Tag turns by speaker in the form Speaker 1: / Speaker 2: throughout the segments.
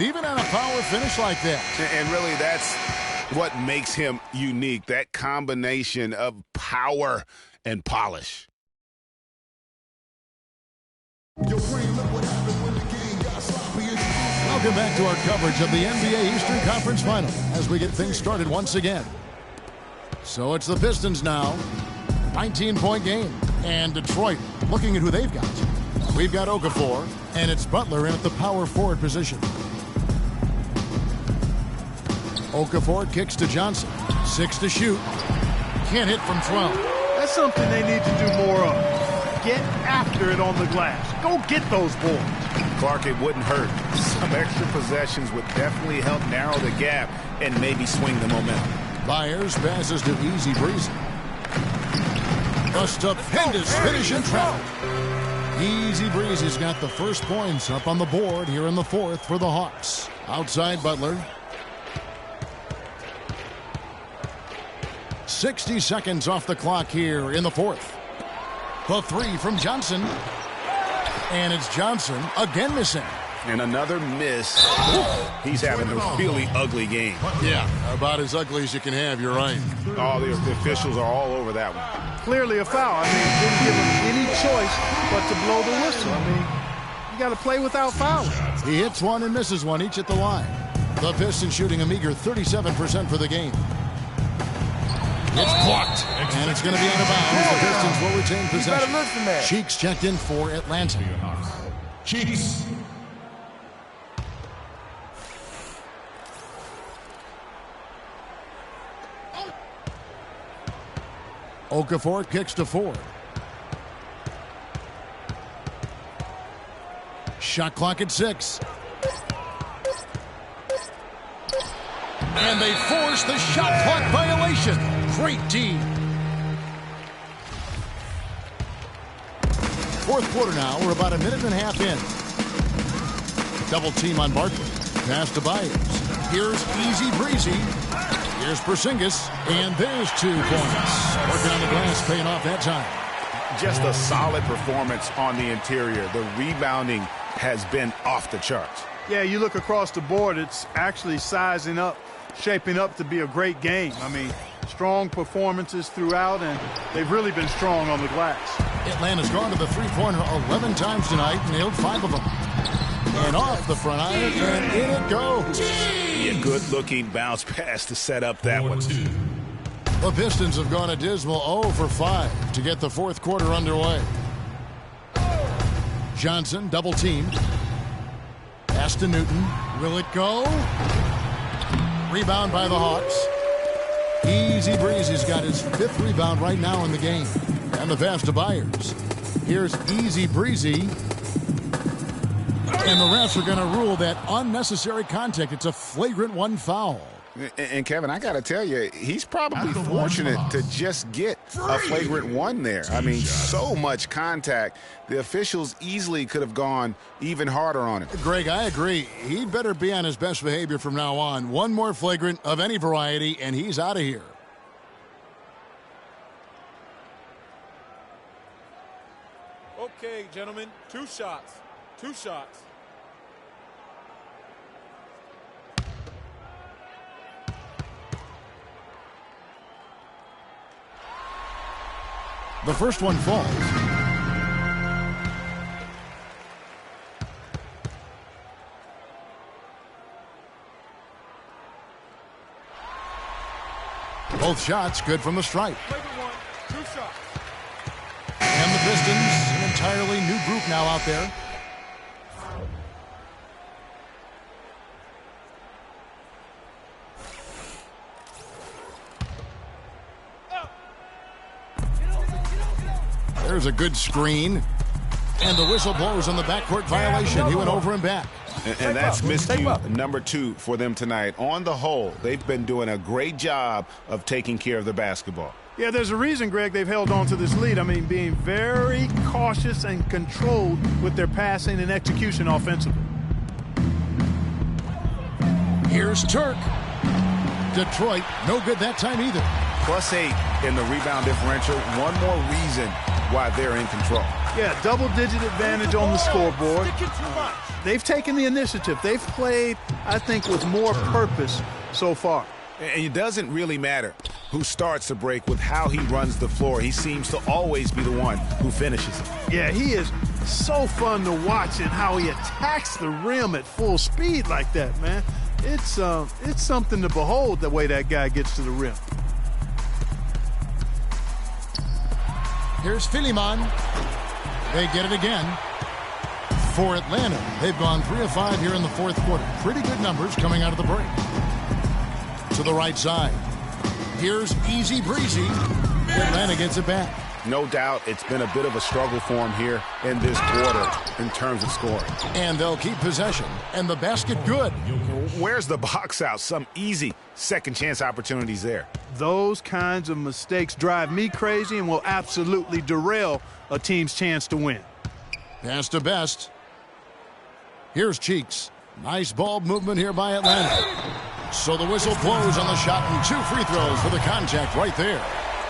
Speaker 1: even on a power finish like that.
Speaker 2: And really, that's what makes him unique, that combination of power and polish.
Speaker 1: Welcome back to our coverage of the NBA Eastern Conference Final as we get things started once again. So it's the Pistons now, 19-point game, and Detroit looking at who they've got. We've got Okafor, and it's Butler in at the power forward position. Okafor kicks to Johnson. 6 to shoot. Can't hit from 12.
Speaker 3: That's something they need to do more of. Get after it on the glass. Go get those boards.
Speaker 2: Clark, it wouldn't hurt. Some extra possessions would definitely help narrow the gap and maybe swing the momentum.
Speaker 1: Byers passes to Easy Breezy. A stupendous finish in traffic. Easy Breezy's got the first points up on the board here in the fourth for the Hawks. Outside Butler. 60 seconds off the clock here in the fourth. The three from Johnson. And it's Johnson again missing.
Speaker 2: And another miss. He's having a really ugly game.
Speaker 1: Yeah, about as ugly as you can have, you're right.
Speaker 2: All the officials are all over that one.
Speaker 3: Clearly a foul. I mean, didn't give him any choice but to blow the whistle. I mean, you got to play without fouling.
Speaker 1: He hits one and misses one each at the line. The Pistons shooting a meager 37% for the game. It's blocked, and it's going to be out of bounds. The Pistons will retain possession. Cheeks checked in for Atlanta.
Speaker 4: Cheeks.
Speaker 1: Okafor kicks to Ford. Shot clock at 6. And they force the shot clock violation. Great D. Fourth quarter now. We're about a minute and a half in. Double team on Barkley. Pass to Byers. Here's Easy Breezy. Here's Porzingis. And there's 2 points. Working on the glass, paying off that time.
Speaker 2: Just a solid performance on the interior. The rebounding has been off the charts.
Speaker 3: Yeah, you look across the board, it's actually sizing up, shaping up to be a great game. I mean, strong performances throughout, and they've really been strong on the glass.
Speaker 1: Atlanta's gone to the three-pointer 11 times tonight, nailed 5 of them. And off the front iron, and in it goes.
Speaker 2: A good-looking bounce pass to set up that one.
Speaker 1: The Pistons have gone a dismal 0 for 5 to get the fourth quarter underway. Johnson double-teamed. Pass to Newton. Will it go? Rebound by the Hawks. Easy Breezy's got his 5th rebound right now in the game. And the pass to Byers. Here's Easy Breezy. And the refs are going to rule that unnecessary contact. It's a flagrant 1 foul.
Speaker 2: And Kevin, I got to tell you, he's probably fortunate to just get a flagrant 1 there. I mean, so much contact. The officials easily could have gone even harder on it.
Speaker 1: Greg, I agree. He'd better be on his best behavior from now on. One more flagrant of any variety, and he's out of here.
Speaker 5: Okay, gentlemen, 2 shots. 2 shots.
Speaker 1: The first one falls. Both shots good from the stripe. And the Pistons, an entirely new group now out there. There's a good screen. And the whistle blows on the backcourt violation. He went over and back.
Speaker 2: And that's miscue number 2 for them tonight. On the whole, they've been doing a great job of taking care of the basketball.
Speaker 3: Yeah, there's a reason, Greg, they've held on to this lead. I mean, being very cautious and controlled with their passing and execution offensively.
Speaker 1: Here's Turk. Detroit, no good that time either.
Speaker 2: +8 in the rebound differential. One more reason why they're in control.
Speaker 3: Yeah, double-digit advantage on the scoreboard. They've taken the initiative. They've played, I think, with more purpose so far.
Speaker 2: And it doesn't really matter who starts the break with how he runs the floor. He seems to always be the one who finishes it.
Speaker 3: Yeah, he is so fun to watch and how he attacks the rim at full speed like that, man. It's something to behold the way that guy gets to the rim.
Speaker 1: Here's Philemon. They get it again. For Atlanta, they've gone 3 of 5 here in the fourth quarter. Pretty good numbers coming out of the break. To the right side. Here's Easy Breezy. Atlanta gets it back.
Speaker 2: No doubt it's been a bit of a struggle for him here in this quarter in terms of scoring.
Speaker 1: And they'll keep possession. And the basket good.
Speaker 2: Where's the box out? Some easy second chance opportunities there.
Speaker 3: Those kinds of mistakes drive me crazy and will absolutely derail a team's chance to win.
Speaker 1: Pass to Best. Here's Cheeks. Nice ball movement here by Atlanta. So the whistle blows on the shot and 2 free throws for the contact right there.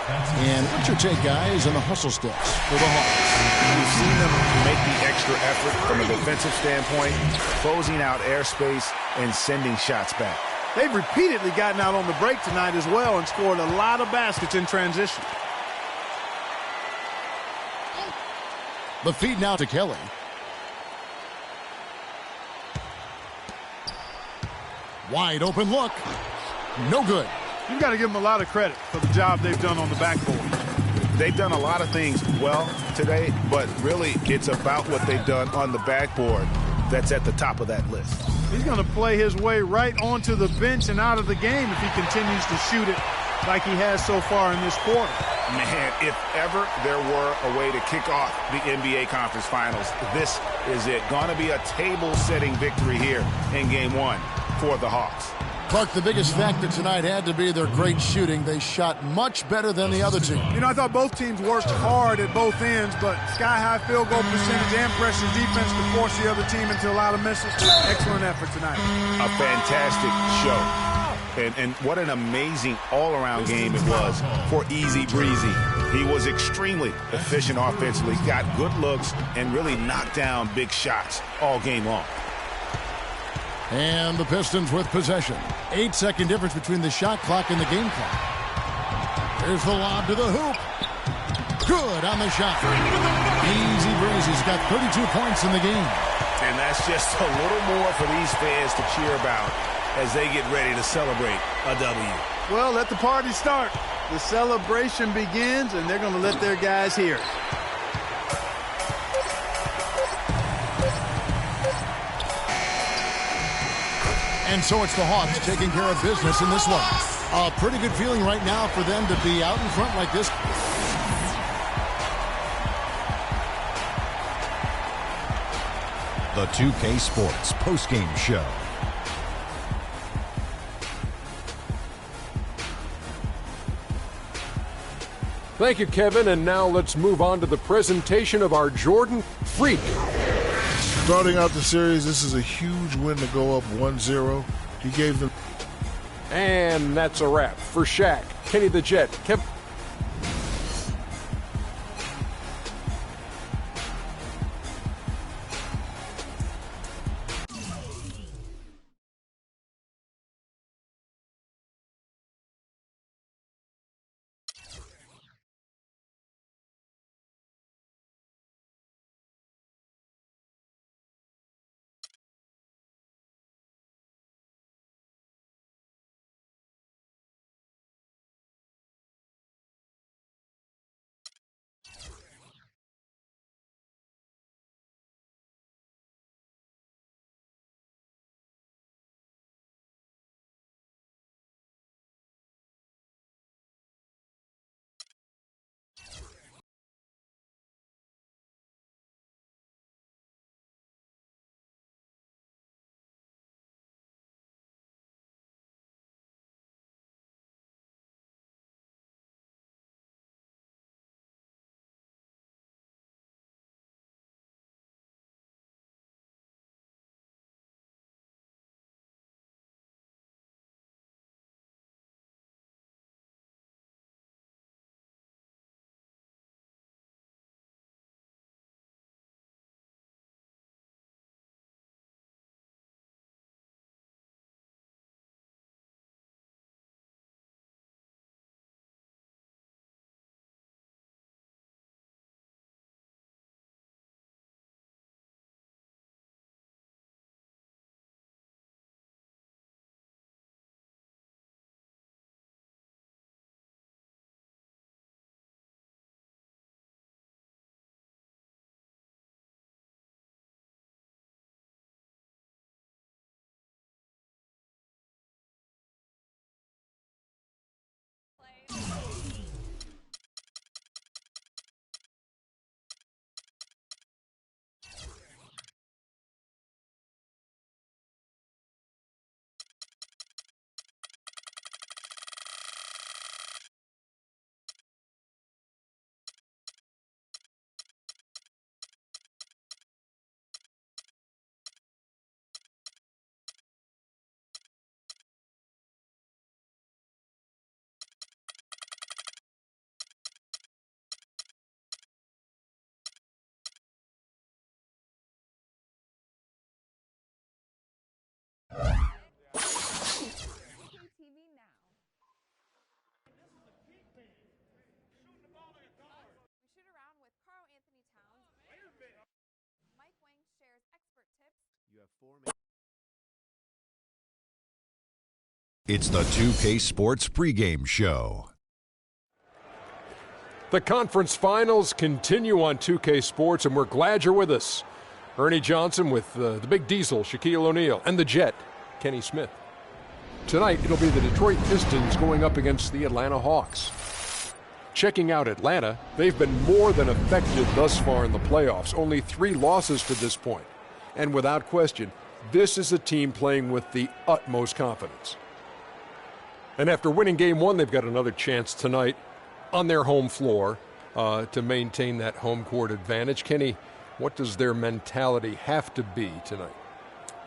Speaker 1: And what's your take, guys, on the hustle steps for the Hawks?
Speaker 2: We've seen them make the extra effort from a defensive standpoint, closing out airspace and sending shots back.
Speaker 3: They've repeatedly gotten out on the break tonight as well and scored a lot of baskets in transition.
Speaker 1: The feed now to Kelly. Wide open look. No good.
Speaker 3: You've got to give them a lot of credit for the job they've done on the backboard.
Speaker 2: They've done a lot of things well today, but really it's about what they've done on the backboard that's at the top of that list.
Speaker 3: He's going to play his way right onto the bench and out of the game if he continues to shoot it like he has so far in this quarter.
Speaker 2: Man, if ever there were a way to kick off the NBA Conference Finals, this is it. Going to be a table-setting victory here in Game 1 for the Hawks.
Speaker 1: Clark, the biggest factor tonight had to be their great shooting. They shot much better than the other team.
Speaker 3: You know, I thought both teams worked hard at both ends, but sky-high field goal percentage and pressure defense to force the other team into a lot of misses. Excellent effort tonight.
Speaker 2: A fantastic show. And what an amazing all-around game it was for Easy Breezy. He was extremely efficient offensively, got good looks, and really knocked down big shots all game long.
Speaker 1: And the Pistons with possession. 8-second difference between the shot clock and the game clock. There's the lob to the hoop. Good on the shot. Easy Breezy's got 32 points in the game.
Speaker 2: And that's just a little more for these fans to cheer about as they get ready to celebrate a W.
Speaker 3: Well, let the party start. The celebration begins, and they're going to let their guys hear it.
Speaker 1: And so it's the Hawks taking care of business in this one. A pretty good feeling right now for them to be out in front like this.
Speaker 6: The 2K Sports postgame show.
Speaker 7: Thank you, Kevin. And now let's move on to the presentation of our Jordan Freak.
Speaker 8: Starting out the series, this is a huge win to go up 1-0. He gave them.
Speaker 7: And that's a wrap for Shaq, Kenny the Jet, Kevin.
Speaker 6: It's the 2K Sports pregame show.
Speaker 7: The conference finals continue on 2K Sports, and we're glad you're with us. Ernie Johnson with the Big Diesel, Shaquille O'Neal, and the Jet, Kenny Smith. Tonight, it'll be the Detroit Pistons going up against the Atlanta Hawks. Checking out Atlanta, they've been more than effective thus far in the playoffs. Only 3 losses to this point. And without question, this is a team playing with the utmost confidence. And after winning Game 1, they've got another chance tonight on their home floor to maintain that home court advantage. Kenny, what does their mentality have to be tonight?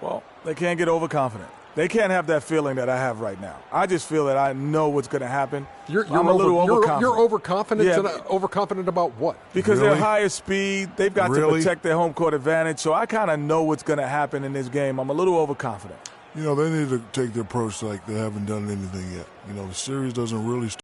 Speaker 9: Well, they can't get overconfident. They can't have that feeling that I have right now. I just feel that I know what's going to happen. I'm a little overconfident.
Speaker 7: You're overconfident? Yeah. Overconfident about what?
Speaker 9: Because they're higher speed. They've got to protect their home court advantage. So I kind of know what's going to happen in this game. I'm a little overconfident.
Speaker 8: You know, they need to take the approach like they haven't done anything yet. You know, the series doesn't really start.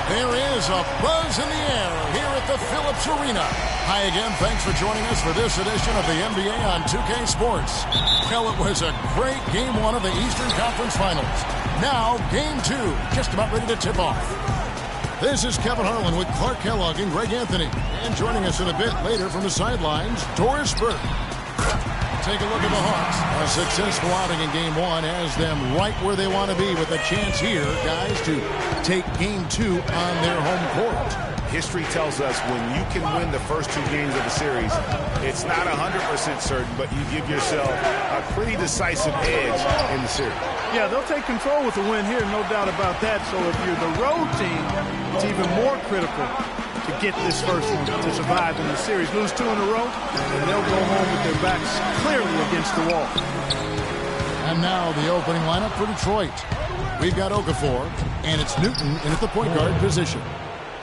Speaker 1: There is a buzz in the air here at the Phillips Arena. Hi again, thanks for joining us for this edition of the NBA on 2K Sports. Well, it was a great Game 1 of the Eastern Conference Finals. Now, Game 2, just about ready to tip off. This is Kevin Harlan with Clark Kellogg and Greg Anthony. And joining us in a bit later from the sidelines, Doris Burke. Take a look at the Hawks. A successful outing in Game 1 has them right where they want to be with a chance here, guys, to take Game 2 on their home court.
Speaker 2: History tells us when you can win the first 2 games of the series, it's not 100% certain, but you give yourself a pretty decisive edge in the series.
Speaker 3: Yeah, they'll take control with the win here, no doubt about that. So if you're the road team, it's even more critical to get this first one to survive in the series. Lose 2 in a row, and they'll go home with their backs clearly against the wall.
Speaker 1: And now the opening lineup for Detroit. We've got Okafor, and it's Newton in at the point guard position.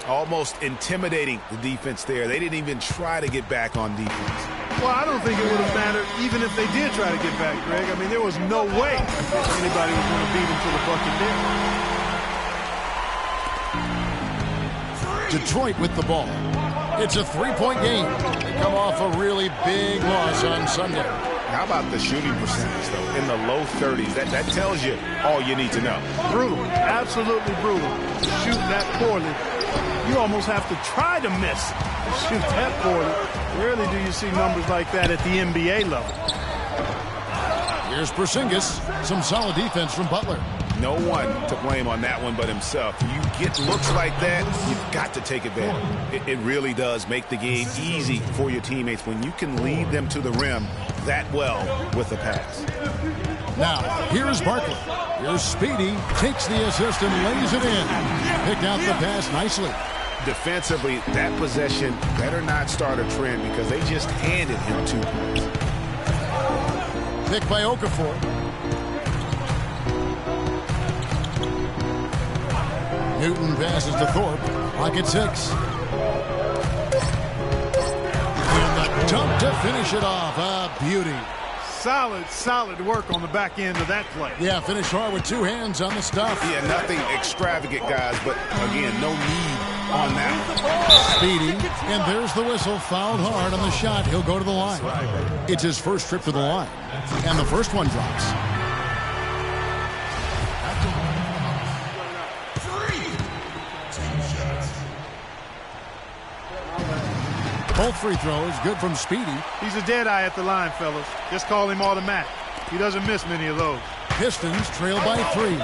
Speaker 2: Almost intimidating the defense there. They didn't even try to get back on defense.
Speaker 3: Well, I don't think it would have mattered even if they did try to get back, Greg. I mean, there was no way anybody was going to beat them to the bucket there.
Speaker 1: Detroit with the ball. It's a 3-point game. They come off a really big loss on Sunday.
Speaker 2: How about the shooting percentage, though? In the low 30s. That tells you all you need to know.
Speaker 3: Brutal. Absolutely brutal. Shoot that poorly. You almost have to try to miss. Shoot that poorly. Rarely do you see numbers like that at the NBA level.
Speaker 1: Here's Porzingis. Some solid defense from Butler.
Speaker 2: No one to blame on that one but himself. You get looks like that, you've got to take advantage. It really does make the game easy for your teammates when you can lead them to the rim that well with a pass.
Speaker 1: Now, here's Barkley. Here's Speedy. Takes the assist and lays it in. Picked out the pass nicely.
Speaker 2: Defensively, that possession better not start a trend because they just handed him 2 points.
Speaker 1: Picked by Okafor. Newton passes to Thorpe. Clock at 6. And the dunk to finish it off. A beauty.
Speaker 3: Solid work on the back end of that play.
Speaker 1: Yeah, finish hard with 2 hands on the stuff.
Speaker 2: Yeah, nothing extravagant, guys, but again, no need on that.
Speaker 1: Speedy, and there's the whistle. Fouled hard on the shot. He'll go to the line. It's his first trip to the line, and the first one drops. Both free throws good from Speedy.
Speaker 3: He's a dead eye at the line, fellas. Just call him automatic. He doesn't miss many of those.
Speaker 1: Pistons trail by 3.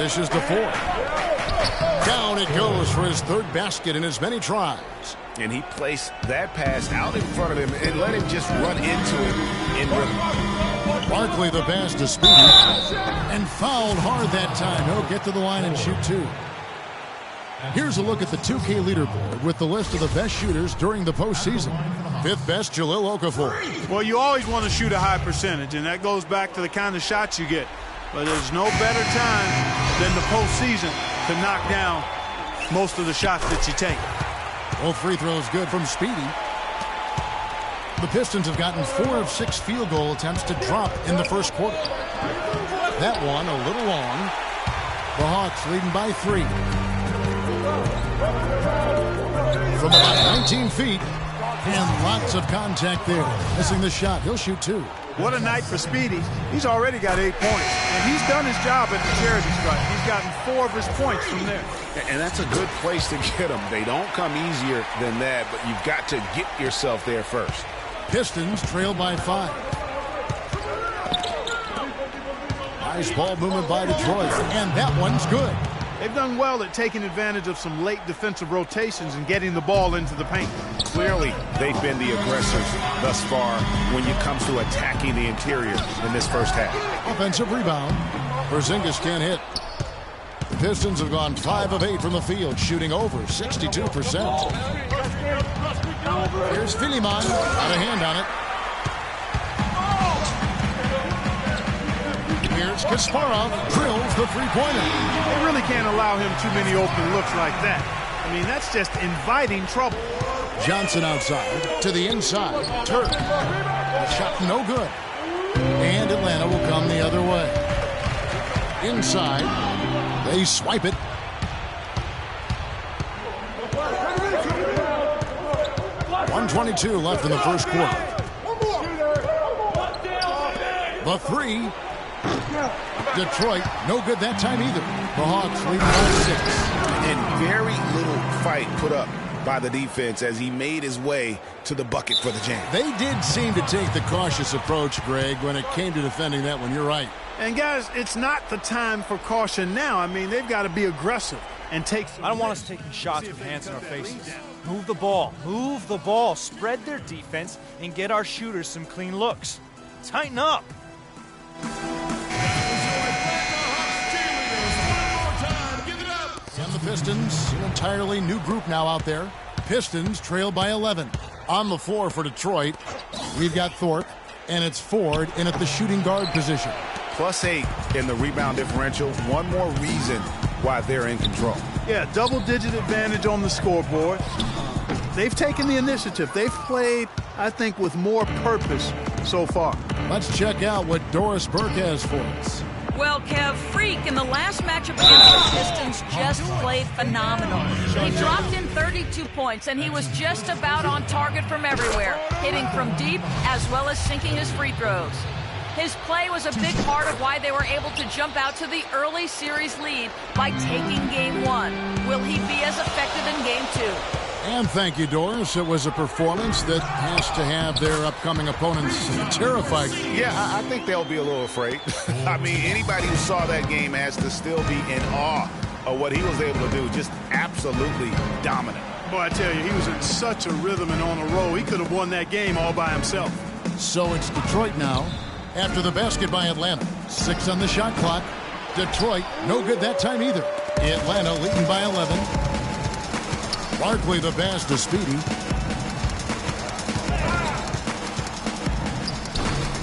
Speaker 1: This is the 4. Down it goes for his 3rd basket in as many tries.
Speaker 2: And he placed that pass out in front of him and let him just run into it in rhythm.
Speaker 1: Barkley the pass to Speedy. And fouled hard that time. He'll get to the line and shoot 2. Here's a look at the 2K leaderboard with the list of the best shooters during the postseason. 5th best, Jahlil Okafor.
Speaker 3: Well, you always want to shoot a high percentage, and that goes back to the kind of shots you get. But there's no better time than the postseason to knock down most of the shots that you take.
Speaker 1: Both free throws good from Speedy. The Pistons have gotten 4 of 6 field goal attempts to drop in the first quarter. That one a little long. The Hawks leading by 3. From about 19 feet, and lots of contact there. Missing the shot. He'll shoot 2.
Speaker 3: What a night for Speedy. He's already got 8 points, and he's done his job at the charity stripe. He's gotten 4 of his points from there.
Speaker 2: And that's a good place to get them. They don't come easier than that, but you've got to get yourself there first.
Speaker 1: Pistons trail by 5. Nice ball movement by Detroit, and that one's good.
Speaker 3: They've done well at taking advantage of some late defensive rotations and getting the ball into the paint.
Speaker 2: Clearly, they've been the aggressors thus far when it comes to attacking the interior in this first half.
Speaker 1: Offensive rebound. Porzingis can't hit. The Pistons have gone 5 of 8 from the field, shooting over 62%. Here's Filiman. Got a hand on it. Here's Kasparov. Drills the three-pointer.
Speaker 3: They really can't allow him too many open looks like that. I mean, that's just inviting trouble.
Speaker 1: Johnson outside to the inside. Turk. The shot no good. And Atlanta will come the other way. Inside. They swipe it. .122 left in the first quarter. The 3. Detroit, no good that time either. The Hawks leading by 6.
Speaker 2: And very little fight put up by the defense as he made his way to the bucket for the jam.
Speaker 1: They did seem to take the cautious approach, Greg, when it came to defending that one. You're right.
Speaker 3: And, guys, it's not the time for caution now. I mean, they've got to be aggressive and take some.
Speaker 10: I don't want us taking shots with hands in our faces. Move the ball. Move the ball. Spread their defense and get our shooters some clean looks. Tighten up.
Speaker 1: And the Pistons, an entirely new group now out there. Pistons trail by 11. On the floor for Detroit, we've got Thorpe, and it's Ford in at the shooting guard position.
Speaker 2: +8 in the rebound differential. One more reason why they're in control.
Speaker 3: Yeah, double-digit advantage on the scoreboard. They've taken the initiative. They've played, I think, with more purpose so far.
Speaker 1: Let's check out what Doris Burke has for us.
Speaker 11: Well, Kev, Freak in the last matchup against the Pistons just played phenomenal. He dropped in 32 points, and he was just about on target from everywhere, hitting from deep as well as sinking his free throws. His play was a big part of why they were able to jump out to the early series lead by taking Game 1. Will he be as effective in Game 2?
Speaker 1: And thank you, Doris. It was a performance that has to have their upcoming opponents terrified.
Speaker 2: Yeah, I think they'll be a little afraid. I mean, anybody who saw that game has to still be in awe of what he was able to do. Just absolutely dominant.
Speaker 3: Boy, I tell you, he was in such a rhythm and on a roll. He could have won that game all by himself.
Speaker 1: So it's Detroit now. After the basket by Atlanta. 6 on the shot clock. Detroit, no good that time either. Atlanta leading by 11. Barkley the pass to Speedy.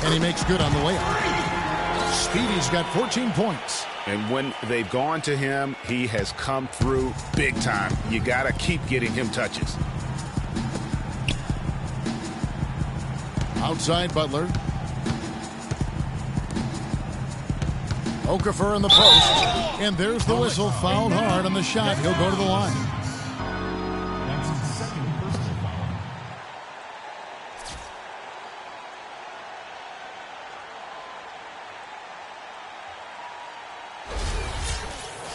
Speaker 1: And he makes good on the layup. Speedy's got 14 points.
Speaker 2: And when they've gone to him, he has come through big time. You got to keep getting him touches.
Speaker 1: Outside Butler. Okafor in the post. And there's the whistle. Fouled hard on the shot. He'll go to the line.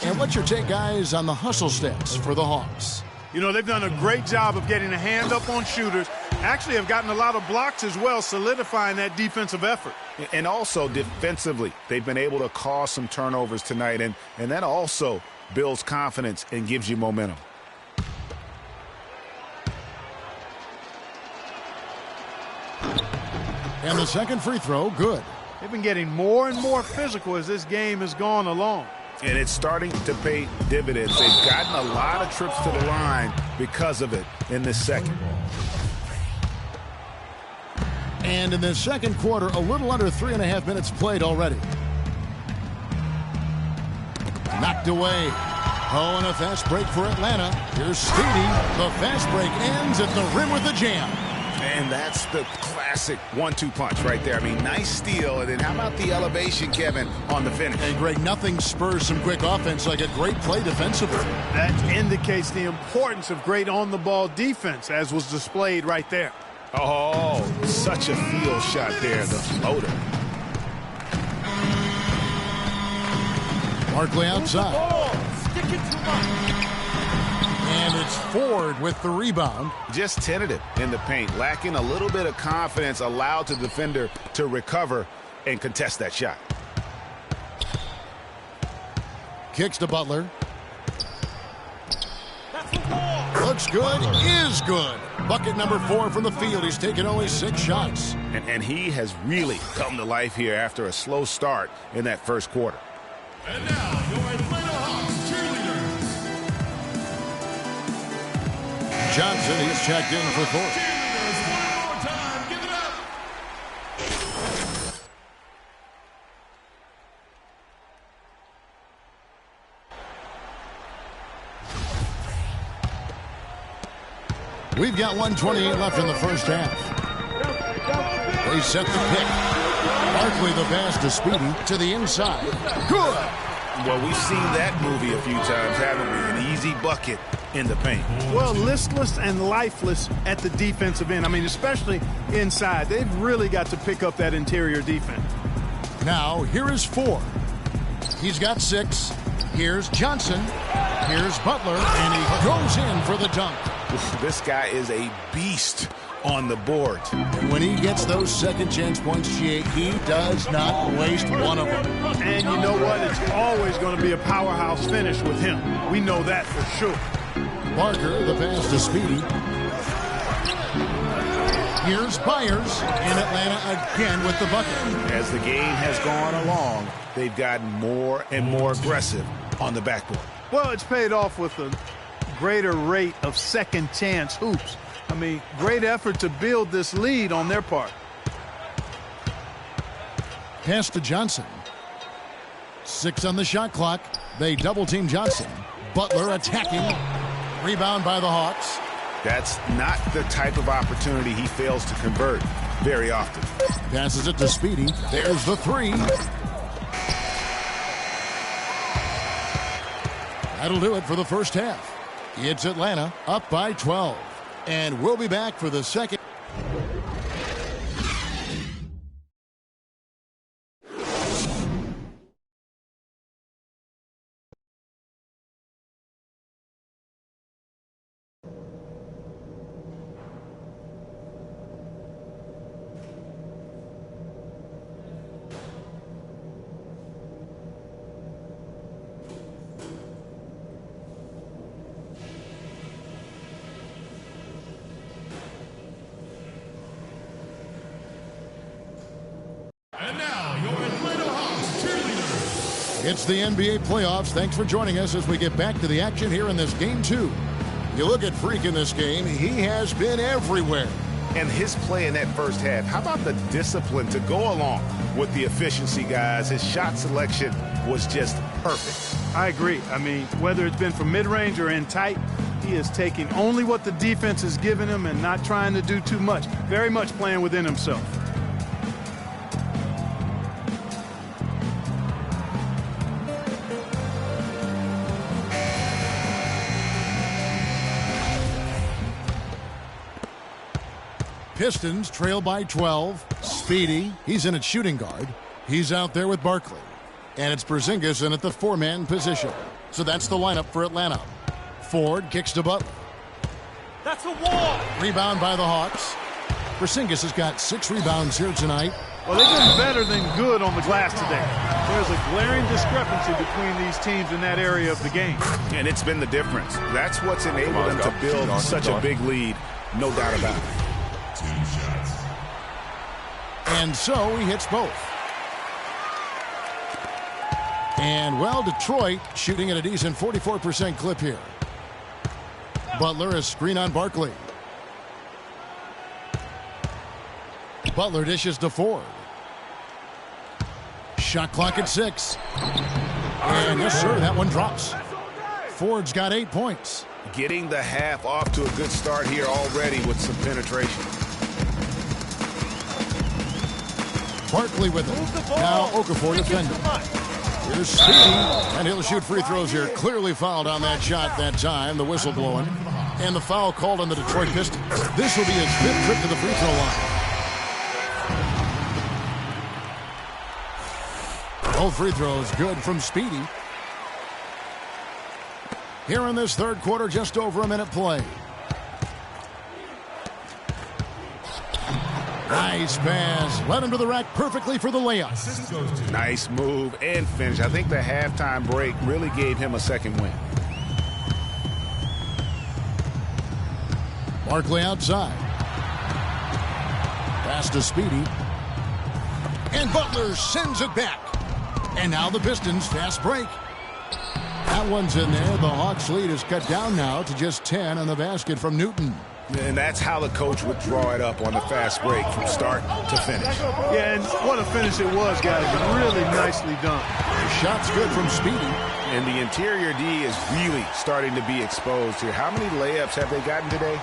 Speaker 1: And what's your take, guys, on the hustle stats for the Hawks?
Speaker 3: You know, they've done a great job of getting a hand up on shooters. Actually have gotten a lot of blocks as well, solidifying that defensive effort.
Speaker 2: And also defensively, they've been able to cause some turnovers tonight, and that also builds confidence and gives you momentum.
Speaker 1: And the second free throw, good.
Speaker 3: They've been getting more and more physical as this game has gone along.
Speaker 2: And it's starting to pay dividends. They've gotten a lot of trips to the line because of it in this second.
Speaker 1: And in this second quarter, a little under 3.5 minutes played already. Knocked away. Oh, and a fast break for Atlanta. Here's Speedy. The fast break ends at the rim with a jam.
Speaker 2: And that's the classic 1-2 punch right there. I mean, nice steal. And then how about the elevation, Kevin, on the finish?
Speaker 1: And, Greg, nothing spurs some quick offense like a great play defensively.
Speaker 3: That indicates the importance of great on-the-ball defense, as was displayed right there.
Speaker 2: Oh, such a field shot there, the floater.
Speaker 1: Barkley outside. And it's Ford with the rebound.
Speaker 2: Just tentative in the paint, lacking a little bit of confidence, allowed the defender to recover and contest that shot.
Speaker 1: Kicks to Butler. Looks good, is good. Bucket number 4 from the field. He's taken only 6 shots.
Speaker 2: And he has really come to life here after a slow start in that first quarter.
Speaker 4: And now, your Atlanta Hawks cheerleaders.
Speaker 1: Johnson, he's checked in for Thorpe.
Speaker 4: Cheerleaders, one more time. Give it up.
Speaker 1: We've got 1:28 left in the first half. They set the pick. Barkley the pass to Speedy to the inside. Good.
Speaker 2: Well, we've seen that movie a few times, haven't we? An easy bucket in the paint.
Speaker 3: Well, listless and lifeless at the defensive end. I mean, especially inside. They've really got to pick up that interior defense.
Speaker 1: Now, here is Ford. He's got 6. Here's Johnson. Here's Butler, and he goes in for the dunk.
Speaker 2: This guy is a beast on the board.
Speaker 1: And when he gets those second chance points, he does not waste one of them.
Speaker 3: And you know what? It's always going to be a powerhouse finish with him. We know that for sure.
Speaker 1: Parker, the pass to Speedy. Here's Byers, and Atlanta again with the bucket.
Speaker 2: As the game has gone along, they've gotten more and more aggressive on the backboard.
Speaker 3: Well, it's paid off with a greater rate of second chance hoops. I mean, great effort to build this lead on their part.
Speaker 1: Pass to Johnson. 6 on the shot clock. They double-team Johnson. Butler attacking. Rebound by the Hawks.
Speaker 2: That's not the type of opportunity he fails to convert very often.
Speaker 1: Passes it to Speedy. There's the 3. That'll do it for the first half. It's Atlanta up by 12. And we'll be back for the second.
Speaker 4: And now, your Atlanta Hawks cheerleaders.
Speaker 1: It's the NBA playoffs. Thanks for joining us as we get back to the action here in this game 2. You look at Freak in this game, he has been everywhere.
Speaker 2: And his play in that first half, how about the discipline to go along with the efficiency, guys? His shot selection was just perfect.
Speaker 3: I agree. I mean, whether it's been from mid-range or in tight, he is taking only what the defense has given him and not trying to do too much. Very much playing within himself.
Speaker 1: Pistons trail by 12. Speedy, he's in at shooting guard. He's out there with Barkley. And it's Porzingis in at the 4-man position. So that's the lineup for Atlanta. Ford kicks to Butler.
Speaker 10: That's a wall.
Speaker 1: Rebound by the Hawks. Porzingis has got 6 rebounds here tonight.
Speaker 3: Well, they've been better than good on the glass today. There's a glaring discrepancy between these teams in that area of the game.
Speaker 2: And it's been the difference. That's what's enabled them to build such a big lead, no doubt about it.
Speaker 1: And so he hits both. And, well, Detroit shooting at a decent 44% clip here. Butler is screen on Barkley. Butler dishes to Ford. Shot clock at 6. And yes, sir, that one drops. Ford's got 8 points.
Speaker 2: Getting the half off to a good start here already with some penetration.
Speaker 1: Barkley with it. Now Okafor defending. Here's Speedy, and he'll shoot free throws here. Clearly fouled on that shot that time. The whistle blowing. And the foul called on the Detroit Pistons. This will be his 5th trip to the free throw line. Both free throws good from Speedy. Here in this third quarter, just over a minute play. Nice pass. Led him to the rack perfectly for the layup.
Speaker 2: Nice move and finish. I think the halftime break really gave him a second win.
Speaker 1: Barkley outside. Pass to Speedy. And Butler sends it back. And now the Pistons fast break. That one's in there. The Hawks lead is cut down now to just 10 on the basket from Newton.
Speaker 2: And that's how the coach would draw it up on the fast break from start to finish.
Speaker 3: Yeah, and what a finish it was, guys. Really nicely done.
Speaker 1: The shot's good from Speedy.
Speaker 2: And the interior D is really starting to be exposed here. How many layups have they gotten today?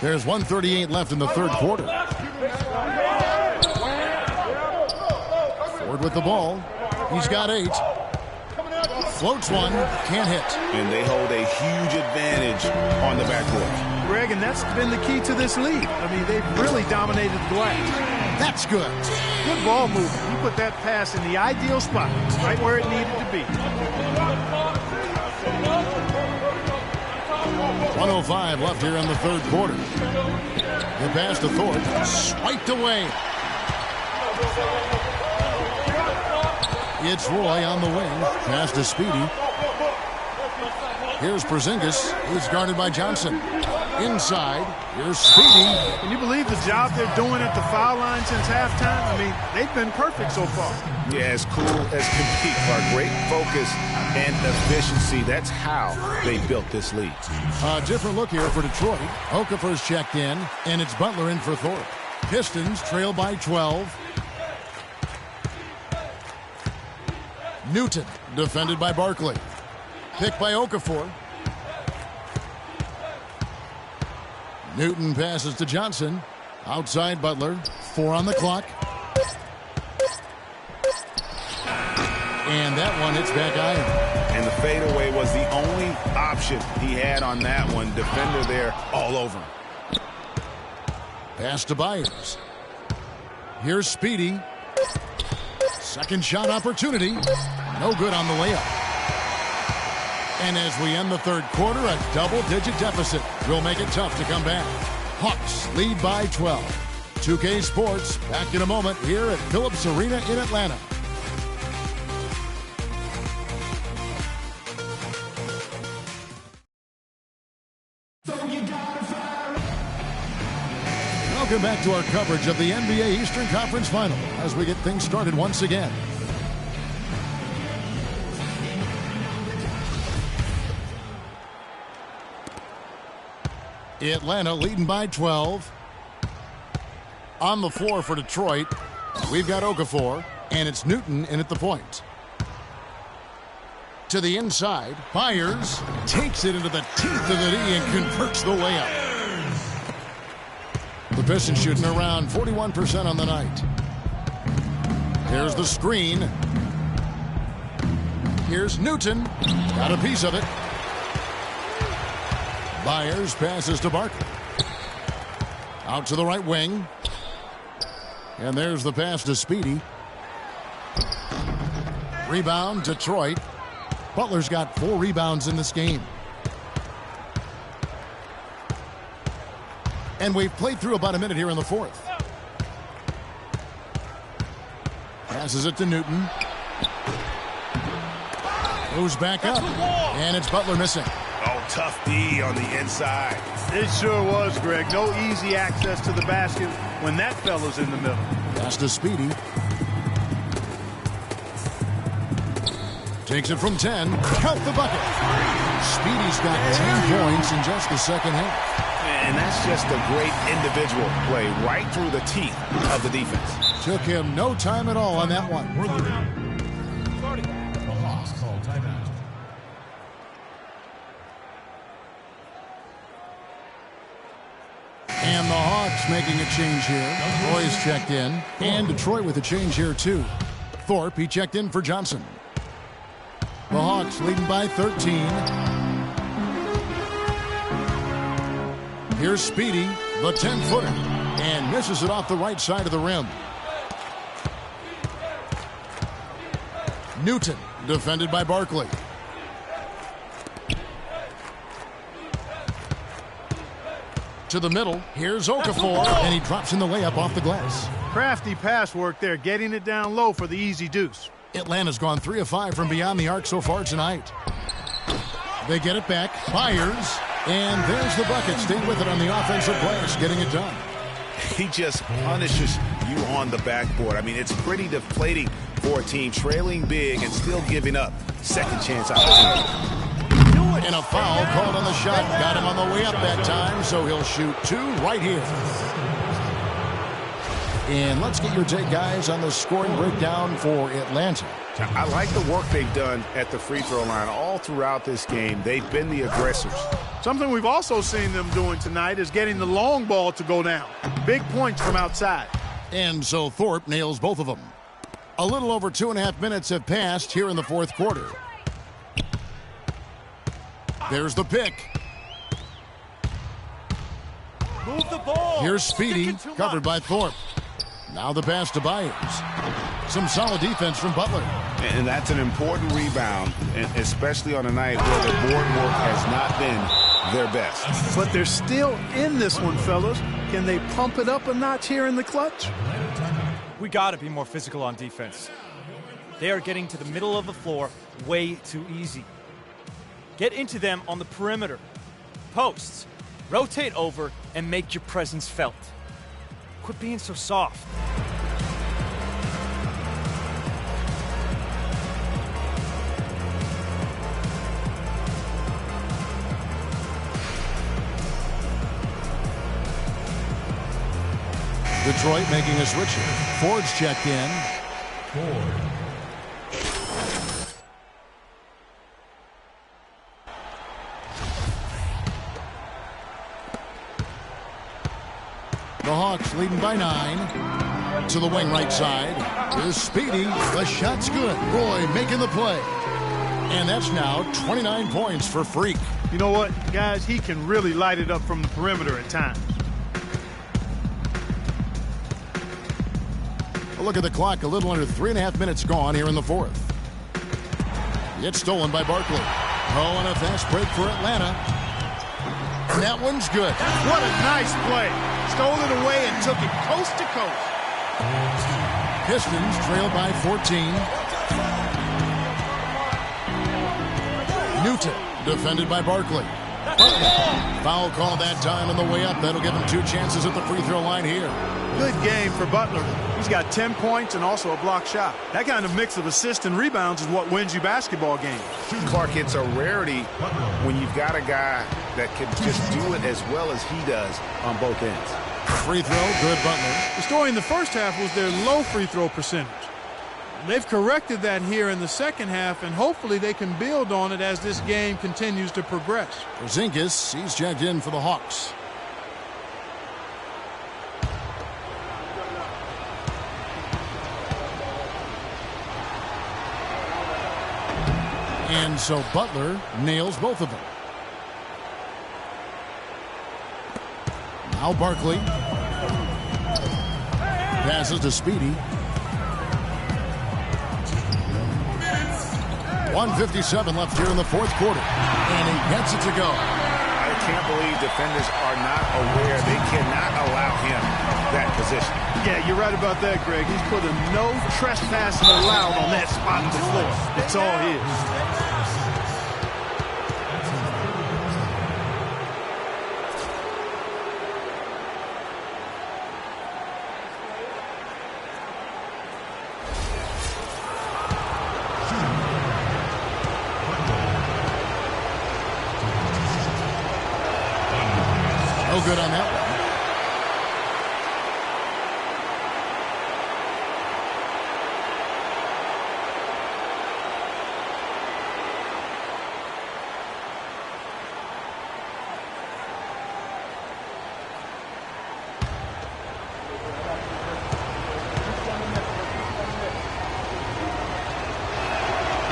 Speaker 1: There's 1:38 left in the third quarter. Ford with the ball. He's got 8. Floats one. Can't hit.
Speaker 2: And they hold a huge advantage on the backcourt.
Speaker 3: Greg, and that's been the key to this lead. I mean, they've really dominated the glass.
Speaker 1: That's good.
Speaker 3: Good ball movement. You put that pass in the ideal spot, right where it needed to be.
Speaker 1: 1:05 left here in the third quarter. The pass to Thorpe. Swiped away. It's Roy on the wing. Pass to Speedy. Here's Porzingis. He's guarded by Johnson. Inside, here's Speedy.
Speaker 3: Can you believe the job they're doing at the foul line since halftime? I mean, they've been perfect so far.
Speaker 2: Yeah, as cool as can be, Clark. Great focus and efficiency. That's how they built this lead.
Speaker 1: A different look here for Detroit. Okafor's checked in, and it's Butler in for Thorpe. Pistons trail by 12. Newton defended by Barkley. Picked by Okafor. Newton passes to Johnson. Outside Butler. 4 on the clock. And that one hits back iron.
Speaker 2: And the fadeaway was the only option he had on that one. Defender there all over him.
Speaker 1: Pass to Byers. Here's Speedy. Second shot opportunity. No good on the layup. And as we end the third quarter, a double-digit deficit will make it tough to come back. Hawks lead by 12. 2K Sports back in a moment here at Phillips Arena in Atlanta. Welcome back to our coverage of the NBA Eastern Conference Final as we get things started once again. Atlanta leading by 12. On the floor for Detroit, we've got Okafor, and it's Newton in at the point. To the inside, Byers takes it into the teeth of the knee and converts the layup. The Pistons shooting around 41% on the night. Here's the screen. Here's Newton. Got a piece of it. Byers passes to Barkley. Out to the right wing. And there's the pass to Speedy. Rebound, Detroit. Butler's got 4 rebounds in this game. And we've played through about a minute here in the fourth. Passes it to Newton. Moves back up. And it's Butler missing.
Speaker 2: Oh, tough D on the inside.
Speaker 3: It sure was, Greg. No easy access to the basket when that fella's in the middle.
Speaker 1: Pass to Speedy. Takes it from 10. Count the bucket. Speedy's got 10 points in just the second half.
Speaker 2: And that's just a great individual play right through the teeth of the defense.
Speaker 1: Took him no time at all on that one.
Speaker 4: The Hawks call timeout.
Speaker 1: And the Hawks making a change here. Roy's checked in. And Detroit with a change here, too. Thorpe, he checked in for Johnson. The Hawks leading by 13. Here's Speedy, the 10-footer, and misses it off the right side of the rim. Newton, defended by Barkley. To the middle, here's Okafor, and he drops in the layup off the glass.
Speaker 3: Crafty pass work there, getting it down low for the easy deuce.
Speaker 1: Atlanta's gone 3 of 5 from beyond the arc so far tonight. They get it back. Byers. And there's the bucket. Stay with it on the offensive glass, getting it done.
Speaker 2: He just punishes you on the backboard. I mean, it's pretty deflating for a team trailing big and still giving up second chance opportunity.
Speaker 1: And a foul called on the shot. Got him on the way up that time, so he'll shoot 2 right here. And let's get your take, guys, on the scoring breakdown for Atlanta.
Speaker 2: I like the work they've done at the free throw line all throughout this game. They've been the aggressors.
Speaker 3: Something we've also seen them doing tonight is getting the long ball to go down. Big points from outside.
Speaker 1: And so Thorpe nails both of them. A little over 2.5 minutes have passed here in the fourth quarter. There's the pick.
Speaker 10: Move the ball.
Speaker 1: Here's Speedy, covered by Thorpe. Now the pass to Byers. Some solid defense from Butler.
Speaker 2: And that's an important rebound, especially on a night where the board work has not been their best.
Speaker 3: But they're still in this one, fellas. Can they pump it up a notch here in the clutch?
Speaker 10: We got to be more physical on defense. They are getting to the middle of the floor way too easy. Get into them on the perimeter. Posts. Rotate over and make your presence felt. Quit being so soft.
Speaker 1: Detroit making a switch here. Ford's checked in.
Speaker 4: Ford.
Speaker 1: The Hawks leading by 9. To the wing right side. Here's Speedy. The shot's good. Roy making the play. And that's now 29 points for Freak.
Speaker 3: You know what, guys? He can really light it up from the perimeter at times.
Speaker 1: A look at the clock. A little under 3.5 minutes gone here in the fourth. It's stolen by Barkley. Oh, and a fast break for Atlanta. And that one's good.
Speaker 3: What a nice play. Stole it away and took it coast to coast.
Speaker 1: Pistons trail by 14. Newton defended by Barkley. Foul call that time on the way up. That'll give him 2 chances at the free throw line here.
Speaker 3: Good game for Butler. He's got 10 points and also a block shot. That kind of mix of assists and rebounds is what wins you basketball games.
Speaker 2: Clark, it's a rarity when you've got a guy that can just do it as well as he does on both ends.
Speaker 1: Free throw, good Butler.
Speaker 3: The story in the first half was their low free throw percentage. They've corrected that here in the second half, and hopefully they can build on it as this game continues to progress.
Speaker 1: Porzingis, he's checked in for the Hawks. And so Butler nails both of them. Now Barkley. Passes to Speedy. 1:57 left here in the fourth quarter. And he gets it to go.
Speaker 2: I can't believe defenders are not aware. They cannot allow him that position.
Speaker 3: Yeah, you're right about that, Greg. He's put a no trespassing allowed on that spot on the floor. It's all his.
Speaker 1: No good on that one.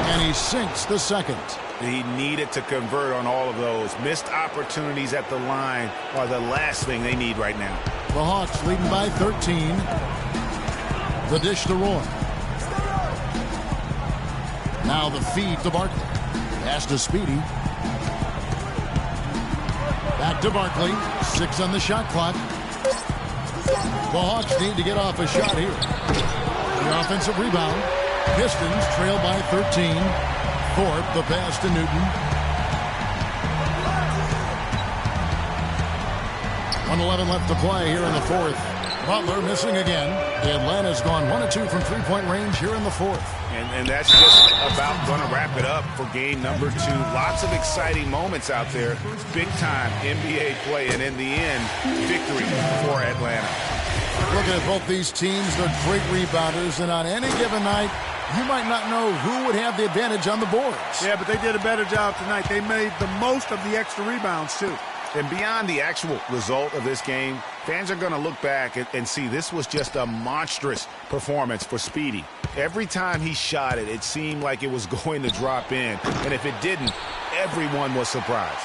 Speaker 1: And he sinks the second.
Speaker 2: He needed to convert on all of those. Missed opportunities at the line are the last thing they need right now.
Speaker 1: The Hawks leading by 13. The dish to Roy. Now the feed to Barkley. Pass to Speedy. Back to Barkley. 6 on the shot clock. The Hawks need to get off a shot here. The offensive rebound. Pistons trail by 13. Thorpe, the pass to Newton. 1:11 left to play here in the fourth. Butler missing again. Atlanta's gone 1 of 2 from three-point range here in the fourth.
Speaker 2: And that's just about going to wrap it up for game number 2. Lots of exciting moments out there. Big-time NBA play, and in the end, victory for Atlanta.
Speaker 1: Looking at both these teams, they're great rebounders, and on any given night, you might not know who would have the advantage on the boards.
Speaker 3: Yeah, but they did a better job tonight. They made the most of the extra rebounds, too.
Speaker 2: And beyond the actual result of this game, fans are going to look back and see this was just a monstrous performance for Speedy. Every time he shot it, it seemed like it was going to drop in. And if it didn't, everyone was surprised.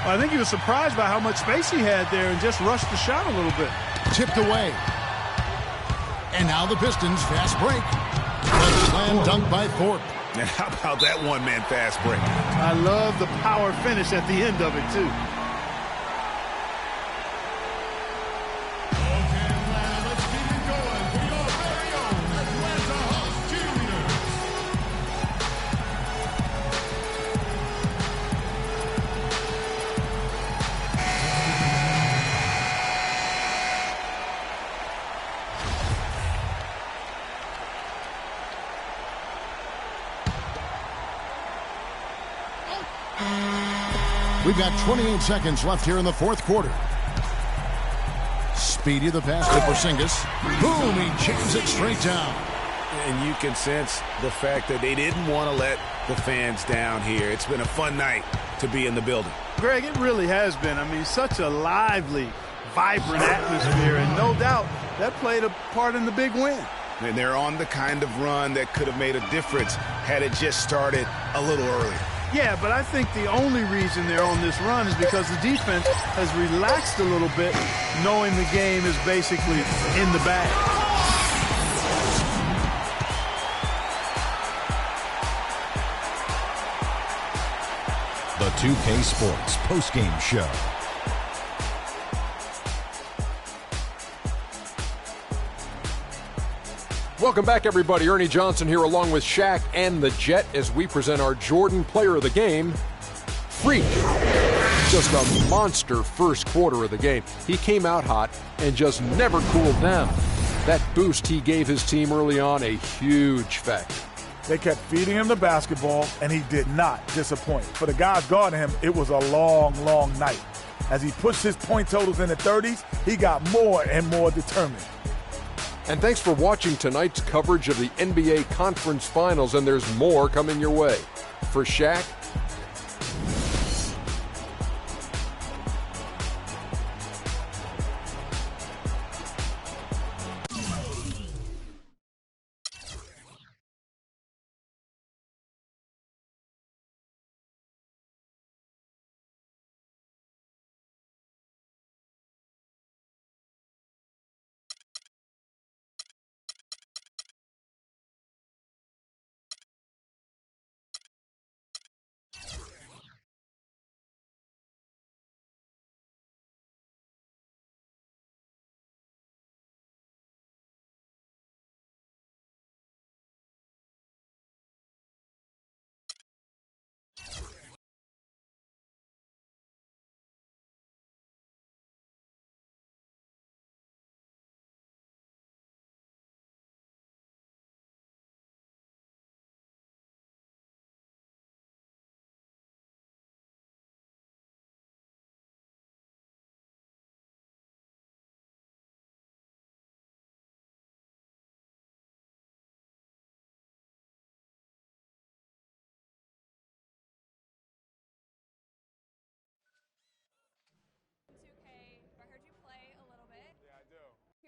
Speaker 3: Well, I think he was surprised by how much space he had there and just rushed the shot a little bit.
Speaker 1: Tipped away. And now the Pistons fast break. Slam dunk by Thorpe.
Speaker 2: And how about that one-man fast break?
Speaker 3: I love the power finish at the end of it, too.
Speaker 1: We've got 28 seconds left here in the fourth quarter. Speedy the pass to Porzingis. Boom, he jams it straight down.
Speaker 2: And you can sense the fact that they didn't want to let the fans down here. It's been a fun night to be in the building.
Speaker 3: Greg, it really has been. I mean, such a lively, vibrant atmosphere, and no doubt that played a part in the big win.
Speaker 2: And they're on the kind of run that could have made a difference had it just started a little earlier.
Speaker 3: Yeah, but I think the only reason they're on this run is because the defense has relaxed a little bit, knowing the game is basically in the bag.
Speaker 6: The 2K Sports postgame show.
Speaker 7: Welcome back, everybody. Ernie Johnson here along with Shaq and the Jet as we present our Jordan Player of the Game, Freak. Just a monster first quarter of the game. He came out hot and just never cooled down. That boost he gave his team early on, a huge factor.
Speaker 9: They kept feeding him the basketball, and he did not disappoint. For the guys guarding him, it was a long, long night. As he pushed his point totals in the 30s, he got more and more determined.
Speaker 7: And thanks for watching tonight's coverage of the NBA Conference Finals, and there's more coming your way. For Shaq,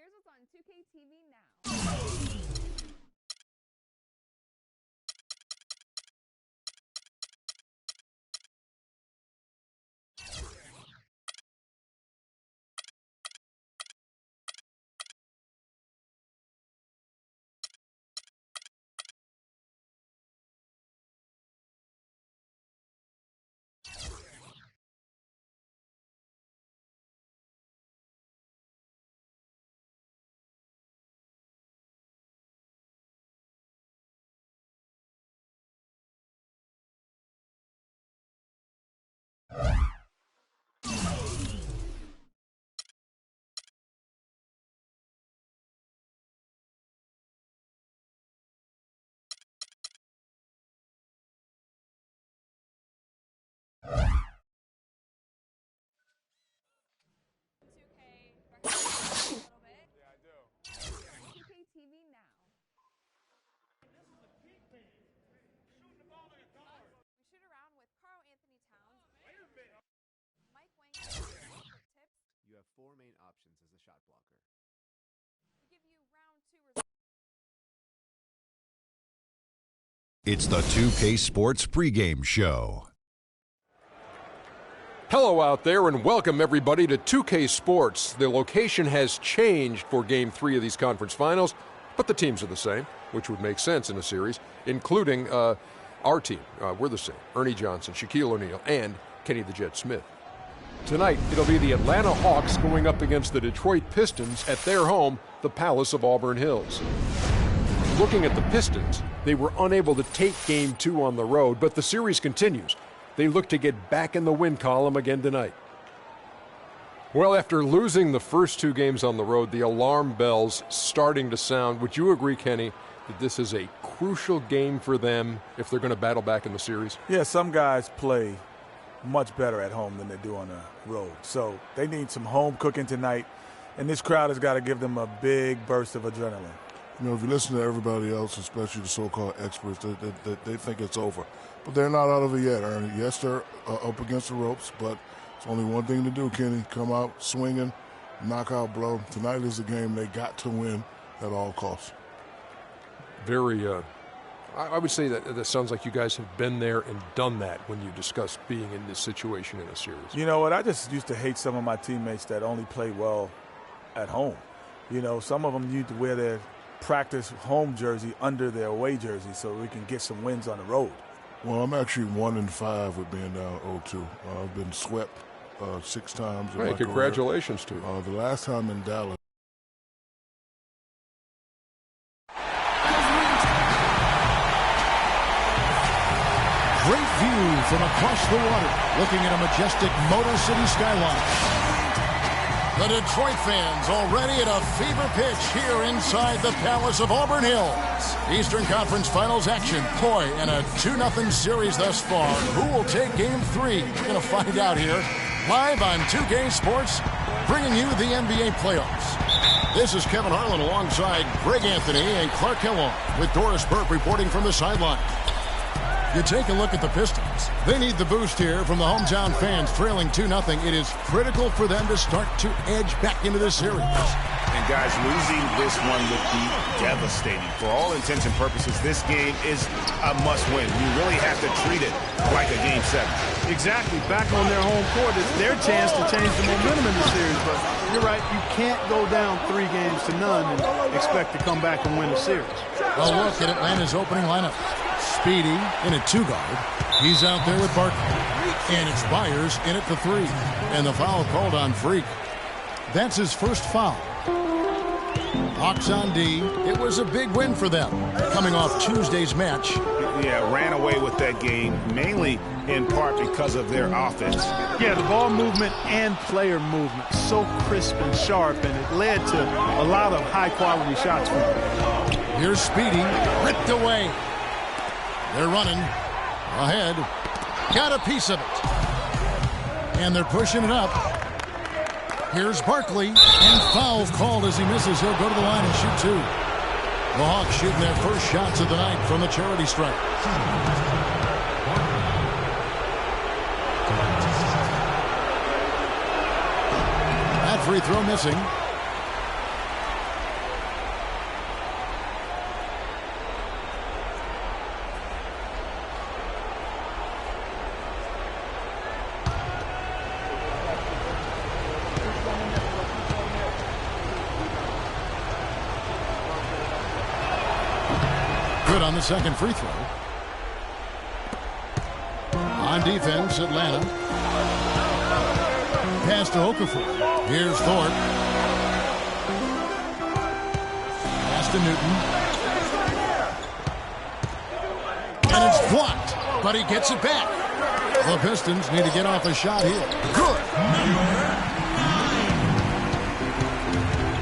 Speaker 12: Here's what's on 2K TV now.
Speaker 13: You have four main options as a shot blocker.
Speaker 12: Give you round 2
Speaker 6: It's the 2K Sports pregame show.
Speaker 7: hello out there and welcome everybody to 2K Sports. The location has changed for Game 3 of these conference finals, but the teams are the same, which would make sense in a series, including our team. We're the same. Ernie Johnson, Shaquille O'Neal, and Kenny the Jet Smith. Tonight, it'll be the Atlanta Hawks going up against the Detroit Pistons at their home, the Palace of Auburn Hills. Looking at the Pistons, they were unable to take Game 2 on the road, but the series continues. They look to get back in the win column again tonight. Well, after losing the first 2 games on the road, the alarm bells starting to sound. Would you agree, Kenny, that this is a crucial game for them if they're going to battle back in the series?
Speaker 9: Yeah, some guys play much better at home than they do on the road. So they need some home cooking tonight, and this crowd has got to give them a big burst of adrenaline.
Speaker 8: You know, if you listen to everybody else, especially the so-called experts, they think it's over. But they're not out of it yet, Ernie. Yes, they're up against the ropes, but it's only one thing to do, Kenny. Come out swinging, knockout blow. Tonight is a game they got to win at all costs.
Speaker 7: Very, I would say that sounds like you guys have been there and done that when you discuss being in this situation in a series.
Speaker 9: You know what? I just used to hate some of my teammates that only play well at home. You know, some of them need to wear their practice home jersey under their away jersey so we can get some wins on the road.
Speaker 8: Well, I'm actually 1-5 with being down 0-2. I've been swept 6 times.
Speaker 7: Hey, congratulations to you.
Speaker 8: The last time in Dallas.
Speaker 1: Great view from across the water, looking at a majestic Motor City skyline. The Detroit fans already at a fever pitch here inside the Palace of Auburn Hills. Eastern Conference Finals action. Boy, and a 2-0 series thus far. Who will take Game 3? We're going to find out here. Live on 2K Sports, bringing you the NBA playoffs. This is Kevin Harlan alongside Greg Anthony and Clark Kellogg with Doris Burke reporting from the sideline. You take a look at the Pistons. They need the boost here from the hometown fans, trailing 2-0. It is critical for them to start to edge back into this series.
Speaker 2: And guys, losing this one would be devastating. For all intents and purposes, this game is a must-win. You really have to treat it like a Game 7.
Speaker 3: Exactly. Back on their home court, it's their chance to change the momentum in the series. But you're right, you can't go down 3 games to none and expect to come back and win a series.
Speaker 1: Well, look at Atlanta's opening lineup. Speedy in at 2-guard. He's out there with Barkley. And it's Byers in at the 3. And the foul called on Freak. That's his first foul. Hawks on D. It was a big win for them, coming off Tuesday's match.
Speaker 2: Yeah, ran away with that game, mainly in part because of their offense.
Speaker 3: Yeah, the ball movement and player movement, so crisp and sharp, and it led to a lot of high-quality shots for them.
Speaker 1: Here's Speedy, ripped away. They're running ahead. Got a piece of it. And they're pushing it up. Here's Barkley. And foul called as he misses. He'll go to the line and shoot 2. The Hawks shooting their first shots of the night from the charity stripe. That free throw missing. Good on the second free throw. On defense, Atlanta. Pass to Okafor. Here's Thorpe. Pass to Newton. And it's blocked, but he gets it back. The Pistons need to get off a shot here. Good.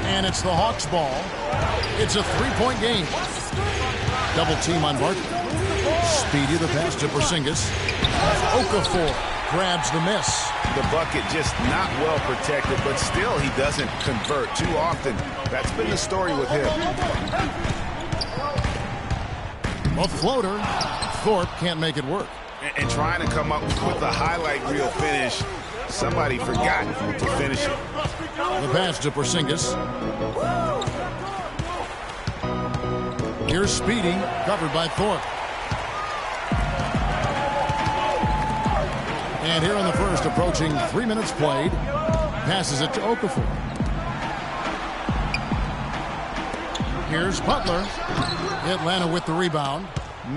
Speaker 1: And it's the Hawks' ball. It's a 3-point game. Double team on Barkley. Speedy the pass to Porzingis. Okafor grabs the miss.
Speaker 2: The bucket just not well protected, but still he doesn't convert too often. That's been the story with him.
Speaker 1: A floater. Thorpe can't make it work.
Speaker 2: And trying to come up with a highlight reel finish, somebody forgot to finish it.
Speaker 1: The pass to Porzingis. Here's Speedy, covered by Thorpe. And here in the first, approaching 3 minutes played, passes it to Okafor. Here's Butler. Atlanta with the rebound.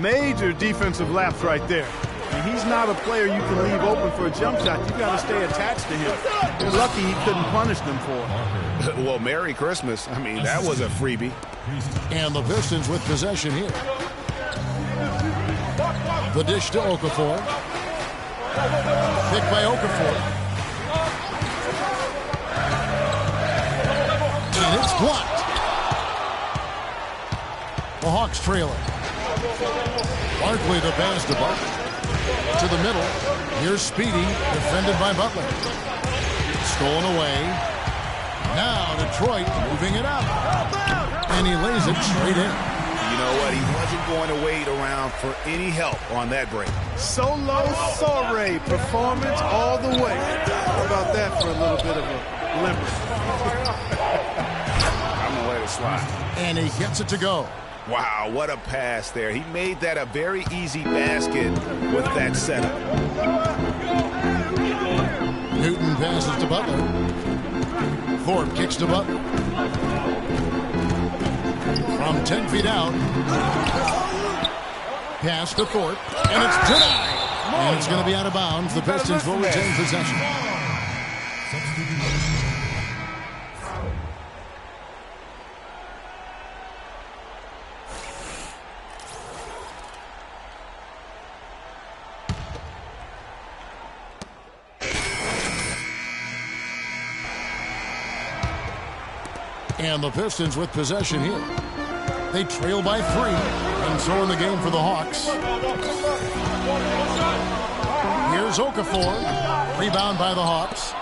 Speaker 3: Major defensive lapse right there. And he's not a player you can leave open for a jump shot. You got to stay attached to him. You're lucky he couldn't punish them for it.
Speaker 2: Well, Merry Christmas. I mean, that was a freebie.
Speaker 1: And the Pistons with possession here. The dish to Okafor. Picked by Okafor. And it's blocked. The Hawks trail it. Barkley the pass to Barkley. To the middle. Here's Speedy, defended by Butler. Stolen away. Now Detroit moving it up. And he lays it straight in.
Speaker 2: You know what? He wasn't going to wait around for any help on that break.
Speaker 3: Solo soiree performance all the way. How about that for a little bit of a limber?
Speaker 2: I'm going to let it slide.
Speaker 1: And he gets it to go.
Speaker 2: Wow, what a pass there. He made that a very easy basket with that setup.
Speaker 1: Newton passes to Butler. Thorpe kicks to Butler. From 10 feet out. Pass to Thorpe. And it's denied. And it's going to be out of bounds. The Pistons will retain possession. And the Pistons with possession here. They trail by 3, and so in the game for the Hawks. Here's Okafor. Rebound by the Hawks.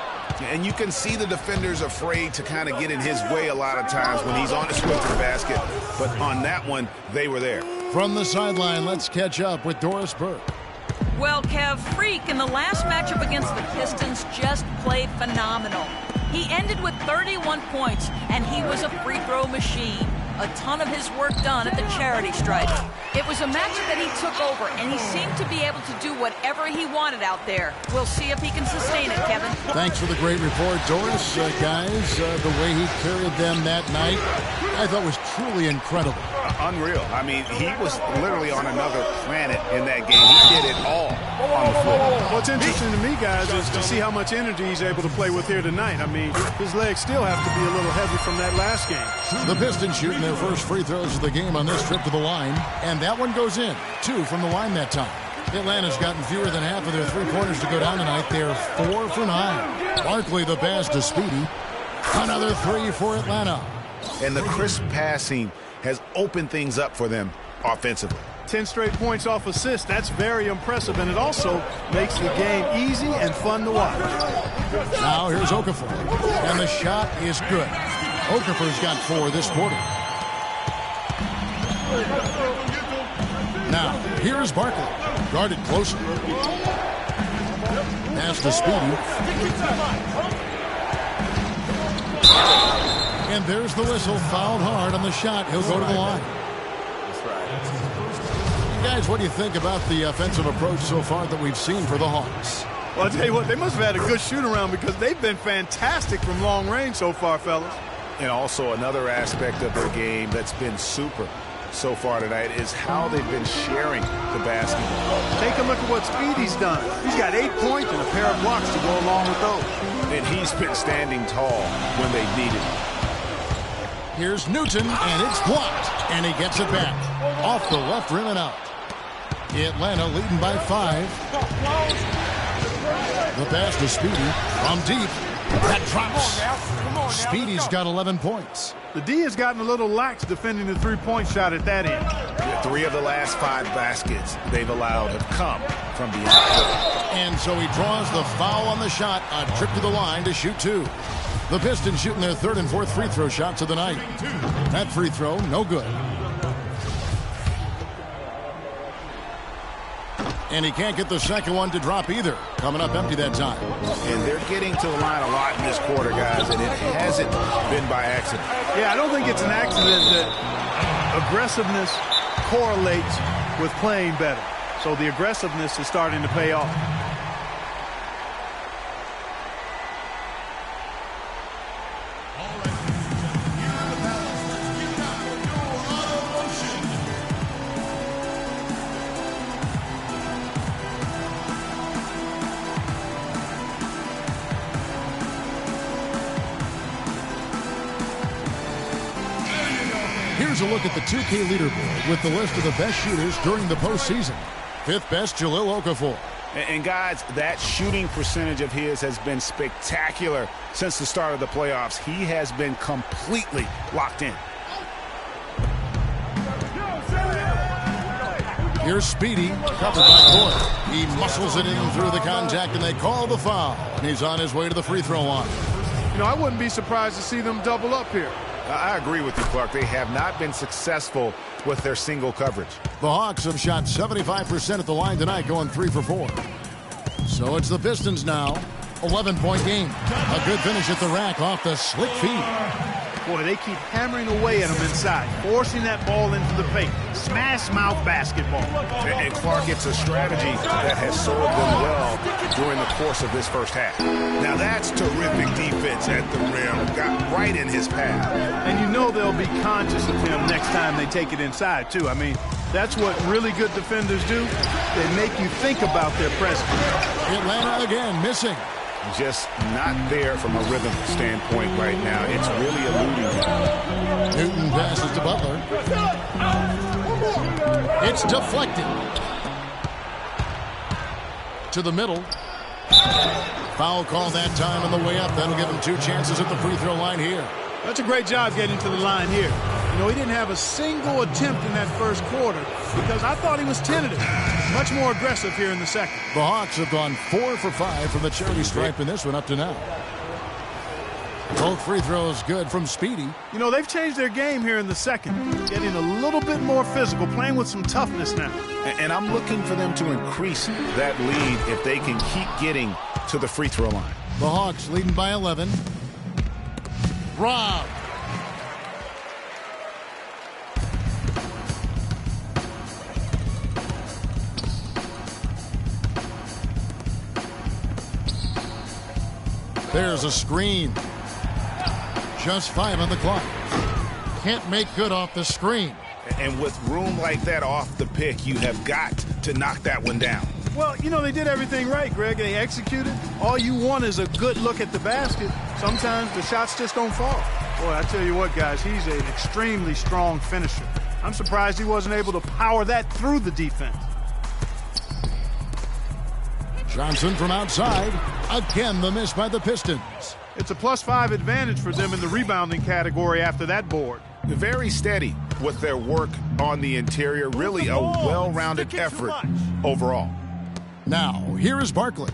Speaker 2: And you can see the defenders afraid to kind of get in his way a lot of times when he's on his way to the basket. But on that one, they were there.
Speaker 1: From the sideline, let's catch up with Doris Burke.
Speaker 11: Well, Kev, Freak in the last matchup against the Pistons just played phenomenal. He ended with 31 points, and he was a free throw machine. A ton of his work done at the charity stripe. It was a matchup that he took over, and he seemed to be able to do whatever he wanted out there. We'll see if he can sustain it, Kevin.
Speaker 1: Thanks for the great report, Doris. Guys, the way he carried them that night, I thought was truly incredible.
Speaker 2: Unreal. I mean, he was literally on another planet in that game. He did it all on the floor.
Speaker 3: What's interesting to me, guys, is to see how much energy he's able to play with here tonight. I mean, his legs still have to be a little heavy from that last game.
Speaker 1: The Pistons shooting their first free throws of the game on this trip to the line, and that one goes in. 2 from the line that time. Atlanta's gotten fewer than half of their three-pointers to go down tonight. They're 4 for 9. Barkley the pass to Speedy. Another 3 for Atlanta.
Speaker 2: And the crisp passing has opened things up for them offensively.
Speaker 3: 10 straight points off assists. That's very impressive, and it also makes the game easy and fun to watch.
Speaker 1: Now here's Okafor, and the shot is good. Okafor's got 4 this quarter. Now, here's Barkley, guarded closer. Pass to Speedy. And there's the whistle, fouled hard on the shot. He'll go to the line. Guys, what do you think about the offensive approach so far that we've seen for the Hawks?
Speaker 3: Well, I'll tell you what, they must have had a good shoot-around because they've been fantastic from long range so far, fellas.
Speaker 2: And also another aspect of their game that's been super so far tonight is how they've been sharing the basketball.
Speaker 3: Take a look at what Speedy's done. He's got 8 points and a pair of blocks to go along with those.
Speaker 2: And he's been standing tall when they've needed him.
Speaker 1: Here's Newton, and it's blocked, and he gets it back. Off the left rim and out. Atlanta leading by 5. The pass to Speedy from deep. That drops. Speedy's got 11 points.
Speaker 3: The D has gotten a little lax defending the three-point shot at that end.
Speaker 2: 3 of the last 5 baskets they've allowed have come from behind.
Speaker 1: And so he draws the foul on the shot. A trip to the line to shoot 2. The Pistons shooting their 3rd and 4th free throw shots of the night. That free throw, no good. And he can't get the second one to drop either. Coming up empty that time.
Speaker 2: And they're getting to the line a lot in this quarter, guys, and it hasn't been by accident.
Speaker 3: Yeah, I don't think it's an accident that aggressiveness correlates with playing better. So the aggressiveness is starting to pay off.
Speaker 1: Here's a look at the 2K leaderboard with the list of the best shooters during the postseason. 5th best, Jahlil Okafor.
Speaker 2: And guys, that shooting percentage of his has been spectacular since the start of the playoffs. He has been completely locked in.
Speaker 1: Here's Speedy, covered by Court. He muscles it in through the contact, and they call the foul. And he's on his way to the free throw line.
Speaker 3: You know, I wouldn't be surprised to see them double up here.
Speaker 2: I agree with you, Clark. They have not been successful with their single coverage.
Speaker 1: The Hawks have shot 75% at the line tonight, going 3 for 4. So it's the Pistons now. 11-point game. A good finish at the rack off the slick feed.
Speaker 3: Boy, they keep hammering away at them inside, forcing that ball into the paint. Smash mouth basketball.
Speaker 2: And Clark, it's a strategy that has served them well during the course of this first half. Now that's terrific defense at the rim. Got right in his path.
Speaker 3: And you know they'll be conscious of him next time they take it inside, too. I mean, that's what really good defenders do. They make you think about their presence.
Speaker 1: Atlanta again missing.
Speaker 2: Just not there from a rhythm standpoint right now. It's really eluding him.
Speaker 1: Newton passes to Butler. It's deflected. To the middle. Foul call that time on the way up. That'll give him 2 chances at the free throw line here.
Speaker 3: That's a great job getting to the line here. You know, he didn't have a single attempt in that first quarter because I thought he was tentative. Much more aggressive here in the second.
Speaker 1: The Hawks have gone 4 for 5 from the charity stripe in this one up to now. Both free throws good from Speedy.
Speaker 3: You know, they've changed their game here in the second. Getting a little bit more physical, playing with some toughness now.
Speaker 2: And I'm looking for them to increase that lead if they can keep getting to the free throw line.
Speaker 1: The Hawks leading by 11. Rob. There's a screen. Just 5 on the clock. Can't make good off the screen.
Speaker 2: And with room like that off the pick, you have got to knock that one down.
Speaker 3: Well, you know, they did everything right, Greg. They executed. All you want is a good look at the basket. Sometimes the shots just don't fall. Boy, I tell you what, guys, he's an extremely strong finisher. I'm surprised he wasn't able to power that through the defense.
Speaker 1: Johnson from outside. Again, the miss by the Pistons.
Speaker 3: It's a +5 advantage for them in the rebounding category after that board.
Speaker 2: Very steady with their work on the interior. Really a well-rounded effort overall.
Speaker 1: Now, here is Barkley.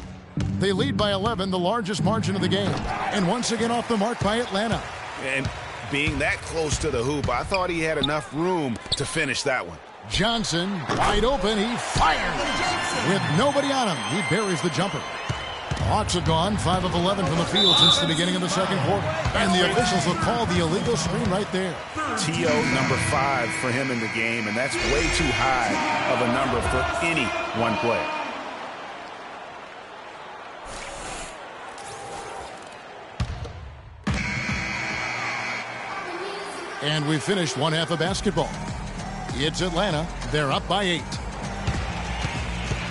Speaker 1: They lead by 11, the largest margin of the game. And once again off the mark by Atlanta.
Speaker 2: And being that close to the hoop, I thought he had enough room to finish that one.
Speaker 1: Johnson, wide open, he fires. With nobody on him, he buries the jumper. Hawks have gone 5 of 11 from the field since the beginning of the second quarter. And the officials will call the illegal screen right there.
Speaker 2: TO number 5 for him in the game, and that's way too high of a number for any one player.
Speaker 1: And we finished one half of basketball. It's Atlanta. They're up by 8.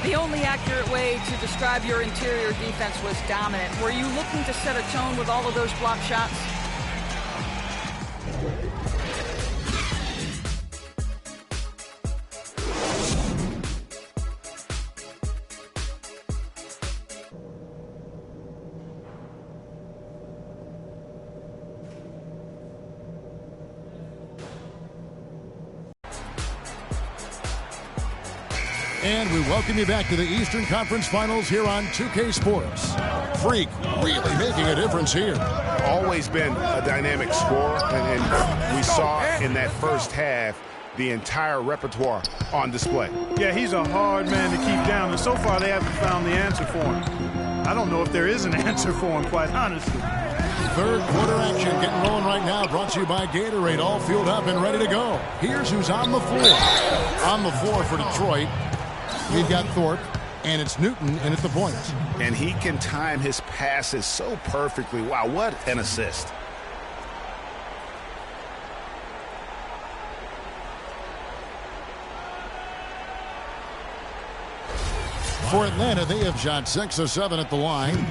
Speaker 11: The only accurate way to describe your interior defense was dominant. Were you looking to set a tone with all of those block shots?
Speaker 1: And we welcome you back to the Eastern Conference Finals here on 2K Sports. Freak really making a difference here.
Speaker 2: Always been a dynamic scorer, and we saw in that first half the entire repertoire on display.
Speaker 3: Yeah, he's a hard man to keep down, and so far they haven't found the answer for him. I don't know if there is an answer for him, quite honestly.
Speaker 1: Third quarter action getting rolling right now, brought to you by Gatorade, all fueled up and ready to go. Here's who's on the floor. On the floor for Detroit, we've got Thorpe, and it's Newton in at the point.
Speaker 2: And he can time his passes so perfectly. Wow, what an assist.
Speaker 1: For Atlanta, they have shot 6 of 7 at the line.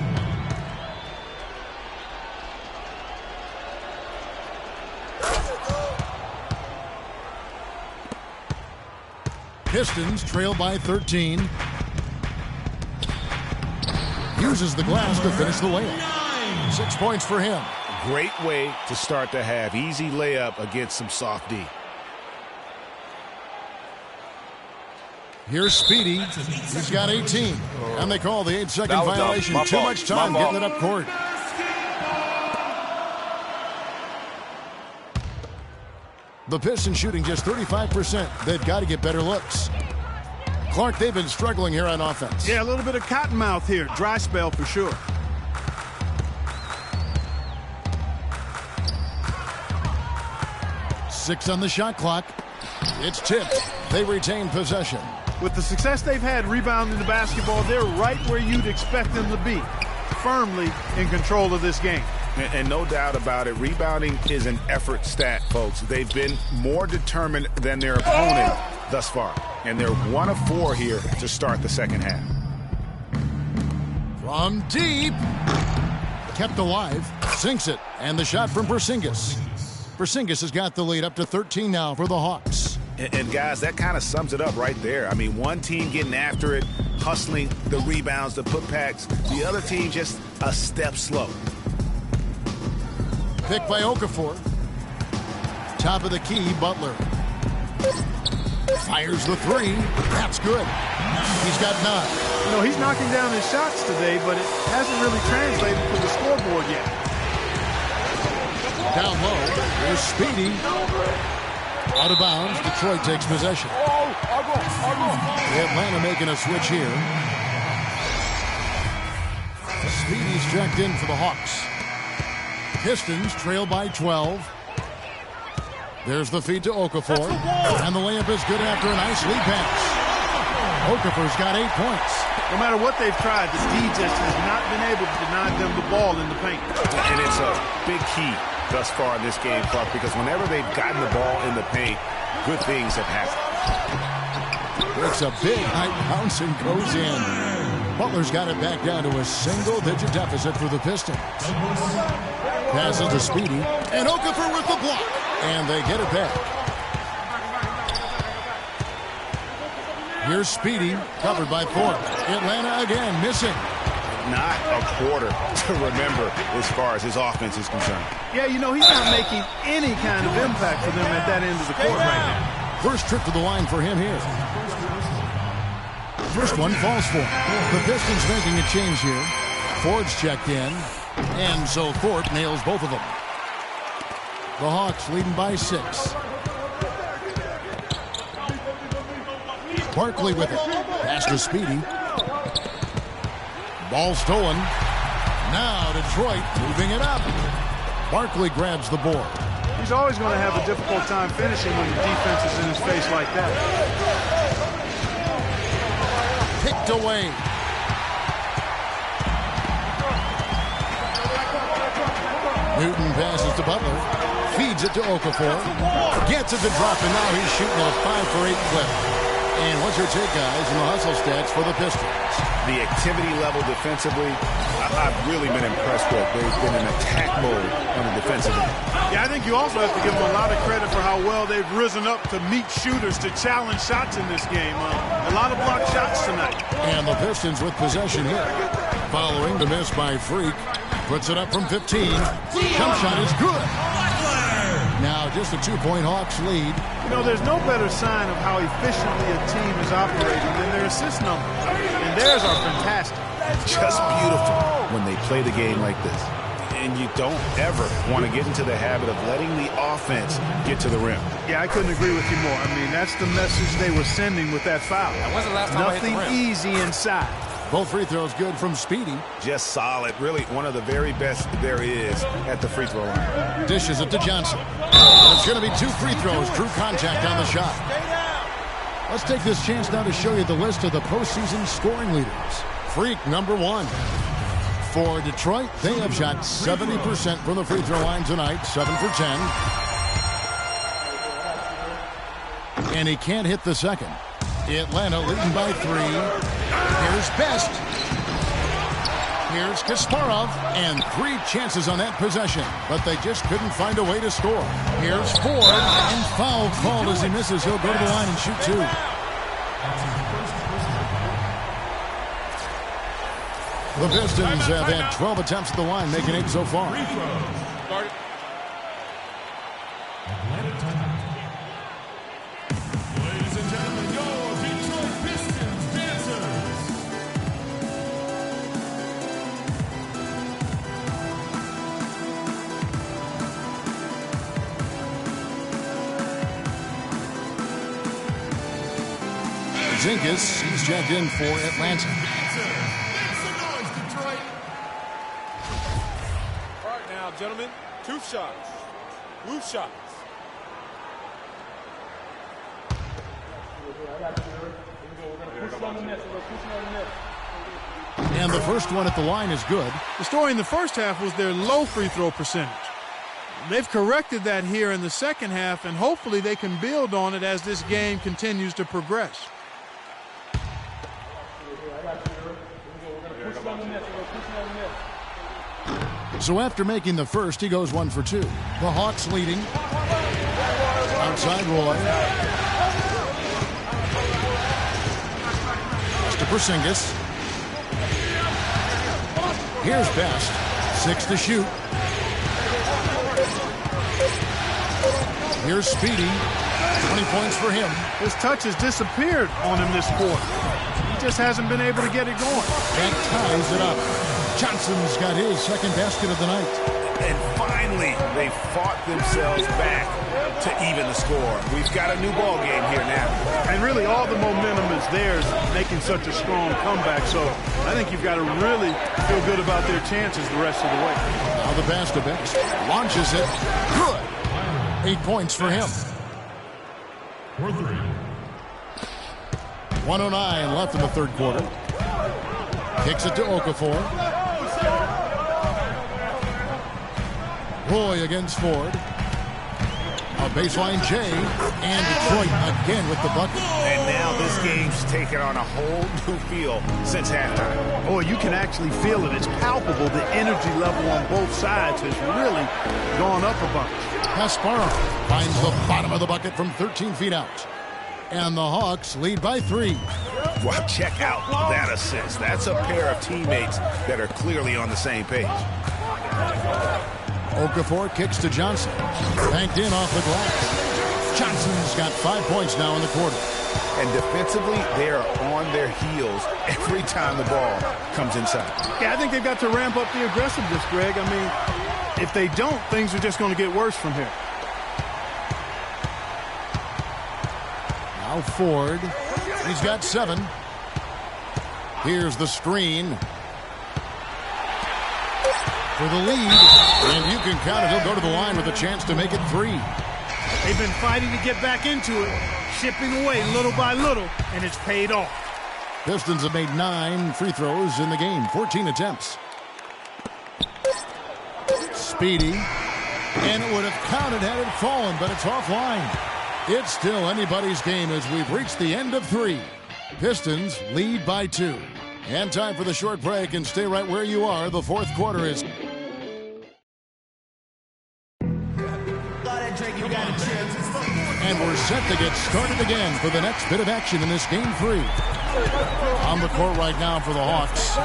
Speaker 1: Pistons trail by 13. Uses the glass to finish the layup. 6 points for him.
Speaker 2: Great way to start the half. Easy layup against some soft D.
Speaker 1: Here's Speedy. He's got 18. And they call the 8-second violation. Too much time getting it up court. The Pistons shooting just 35%. They've got to get better looks. Clark, they've been struggling here on offense.
Speaker 3: Yeah, a little bit of cottonmouth here. Dry spell for sure.
Speaker 1: Six on the shot clock. It's tipped. They retain possession.
Speaker 3: With the success they've had rebounding the basketball, they're right where you'd expect them to be. Firmly in control of this game.
Speaker 2: And no doubt about it, rebounding is an effort stat, folks. They've been more determined than their opponent thus far. And they're 1 of 4 here to start the second half.
Speaker 1: From deep. Kept alive. Sinks it. And the shot from Porzingis. Porzingis has got the lead up to 13 now for the Hawks.
Speaker 2: And guys, that kind of sums it up right there. I mean, one team getting after it, hustling the rebounds, the putbacks. The other team just a step slow.
Speaker 1: Pick by Okafor. Top of the key, Butler. Fires the three. That's good. He's got 9.
Speaker 3: You know, he's knocking down his shots today, but it hasn't really translated to the scoreboard yet.
Speaker 1: Down low. There's Speedy. Out of bounds. Detroit takes possession. Atlanta making a switch here. Speedy's checked in for the Hawks. Pistons trail by 12. There's the feed to Okafor. And the layup is good after a nice lead pass. Okafor's got 8 points.
Speaker 3: No matter what they've tried, the D just has not been able to deny them the ball in the paint.
Speaker 2: And it's a big key thus far in this game, Clark, because whenever they've gotten the ball in the paint, good things have happened.
Speaker 1: It's a big high bounce and goes in. Butler's got it back down to a single-digit deficit for the Pistons. Passes to Speedy, and Okafor with the block. And they get it back. Here's Speedy, covered by Thorpe. Atlanta again, missing.
Speaker 2: Not a quarter to remember as far as his offense is concerned.
Speaker 3: Yeah, you know, he's not making any kind of impact for them at that end of the court right now.
Speaker 1: First trip to the line for him here. First one falls for him. The Pistons making a change here. Ford's checked in. And so Thorpe nails both of them. The Hawks leading by 6. Barkley with it. Pass to Speedy. Ball stolen. Now Detroit moving it up. Barkley grabs the board.
Speaker 3: He's always going to have a difficult time finishing when the defense is in his face like that.
Speaker 1: Picked away. Newton passes to Butler. Feeds it to Okafor. Gets it to drop, and now he's shooting at a 5 for 8 clip. And what's your take, guys, in the hustle stats for the Pistons?
Speaker 2: The activity level defensively, I've really been impressed with. They've been in attack mode on the defensive end.
Speaker 3: Yeah, I think you also have to give them a lot of credit for how well they've risen up to meet shooters, to challenge shots in this game. A lot of blocked shots tonight.
Speaker 1: And the Pistons with possession here. Following the miss by Freak. Puts it up from 15. Jump shot is good. Now just a 2-point Hawks lead.
Speaker 3: You know, there's no better sign of how efficiently a team is operating than their assist numbers. And theirs are fantastic.
Speaker 2: Just beautiful when they play the game like this. And you don't ever want to get into the habit of letting the offense get to the rim.
Speaker 3: Yeah, I couldn't agree with you more. I mean, that's the message they were sending with that foul.
Speaker 10: When's the last time
Speaker 3: Nothing easy inside.
Speaker 1: Both free throws good from Speedy.
Speaker 2: Just solid. Really one of the very best there is at the free throw line.
Speaker 1: Dishes it to Johnson. It's going to be 2 free throws. Drew contact on the shot. Let's take this chance now to show you the list of the postseason scoring leaders. Freak, number 1. For Detroit, they have shot 70% from the free throw line tonight, 7 for 10. And he can't hit the second. Atlanta leading by 3. Here's Best. Here's Kasparov. And 3 chances on that possession. But they just couldn't find a way to score. Here's Ford. And foul called as he misses. He'll go to the line and shoot 2. The Pistons have had 12 attempts at the line, making 8 so far.
Speaker 4: Ladies and gentlemen, your Detroit Pistons
Speaker 1: Porzingis, he's checked in for Atlanta.
Speaker 4: Make some noise, Detroit.
Speaker 5: All right now, gentlemen, 2 shots. Blue shots.
Speaker 1: And the first one at the line is good.
Speaker 3: The story in the first half was their low free throw percentage. They've corrected that here in the second half, and hopefully they can build on it as this game continues to progress.
Speaker 1: So after making the first, he goes 1 for 2. The Hawks leading. Outside Roy. To Porzingis. Here's Best. 6 to shoot. Here's Speedy. 20 points for him.
Speaker 3: His touch has disappeared on him this quarter. He just hasn't been able to get it going.
Speaker 1: That ties it up. Johnson's got his second basket of the night.
Speaker 14: And finally, they fought themselves back to even the score. We've got a new ball game here now.
Speaker 3: And really, all the momentum is theirs, making such a strong comeback. So I think you've got to really feel good about their chances the rest of the way.
Speaker 1: Now the pass to Best. Launches it. Good. 8 points for him. 1:09 left in the third quarter. Kicks it to Okafor. Roy against Ford. A baseline J, and Detroit again with the bucket.
Speaker 14: And now this game's taken on a whole new feel since halftime.
Speaker 3: Boy, you can actually feel it. It's palpable. The energy level on both sides has really gone up a bunch.
Speaker 1: Kasparov finds the bottom of the bucket from 13 feet out. And the Hawks lead by 3.
Speaker 14: Well, check out that assist. That's a pair of teammates that are clearly on the same page.
Speaker 1: Okafor kicks to Johnson. Banked in off the glass. Johnson's got 5 points now in the quarter.
Speaker 14: And defensively, they are on their heels every time the ball comes inside.
Speaker 3: Yeah, I think they've got to ramp up the aggressiveness, Greg. I mean, if they don't, things are just going to get worse from here.
Speaker 1: Now Ford. He's got 7. Here's the screen. For the lead, and you can count it. He'll go to the line with a chance to make it 3.
Speaker 3: They've been fighting to get back into it, chipping away little by little, and it's paid off.
Speaker 1: Pistons have made 9 free throws in the game, 14 attempts. Speedy, and it would have counted had it fallen, but it's offline. It's still anybody's game as we've reached the end of 3. Pistons lead by 2. And time for the short break, and stay right where you are. The fourth quarter is... And we're set to get started again for the next bit of action in this game 3. On the court right now for the Hawks.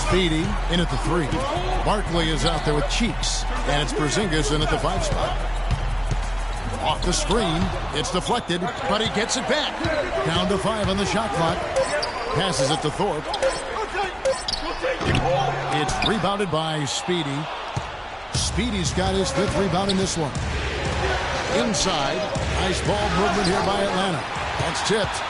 Speaker 1: Speedy in at the 3. Barkley is out there with Cheeks. And it's Porzingis in at the 5 spot. Off the screen. It's deflected, but he gets it back. Down to 5 on the shot clock. Passes it to Thorpe. It's rebounded by Speedy. Speedy's got his 5th rebound in this one. Inside. Nice ball movement here by Atlanta. That's tipped.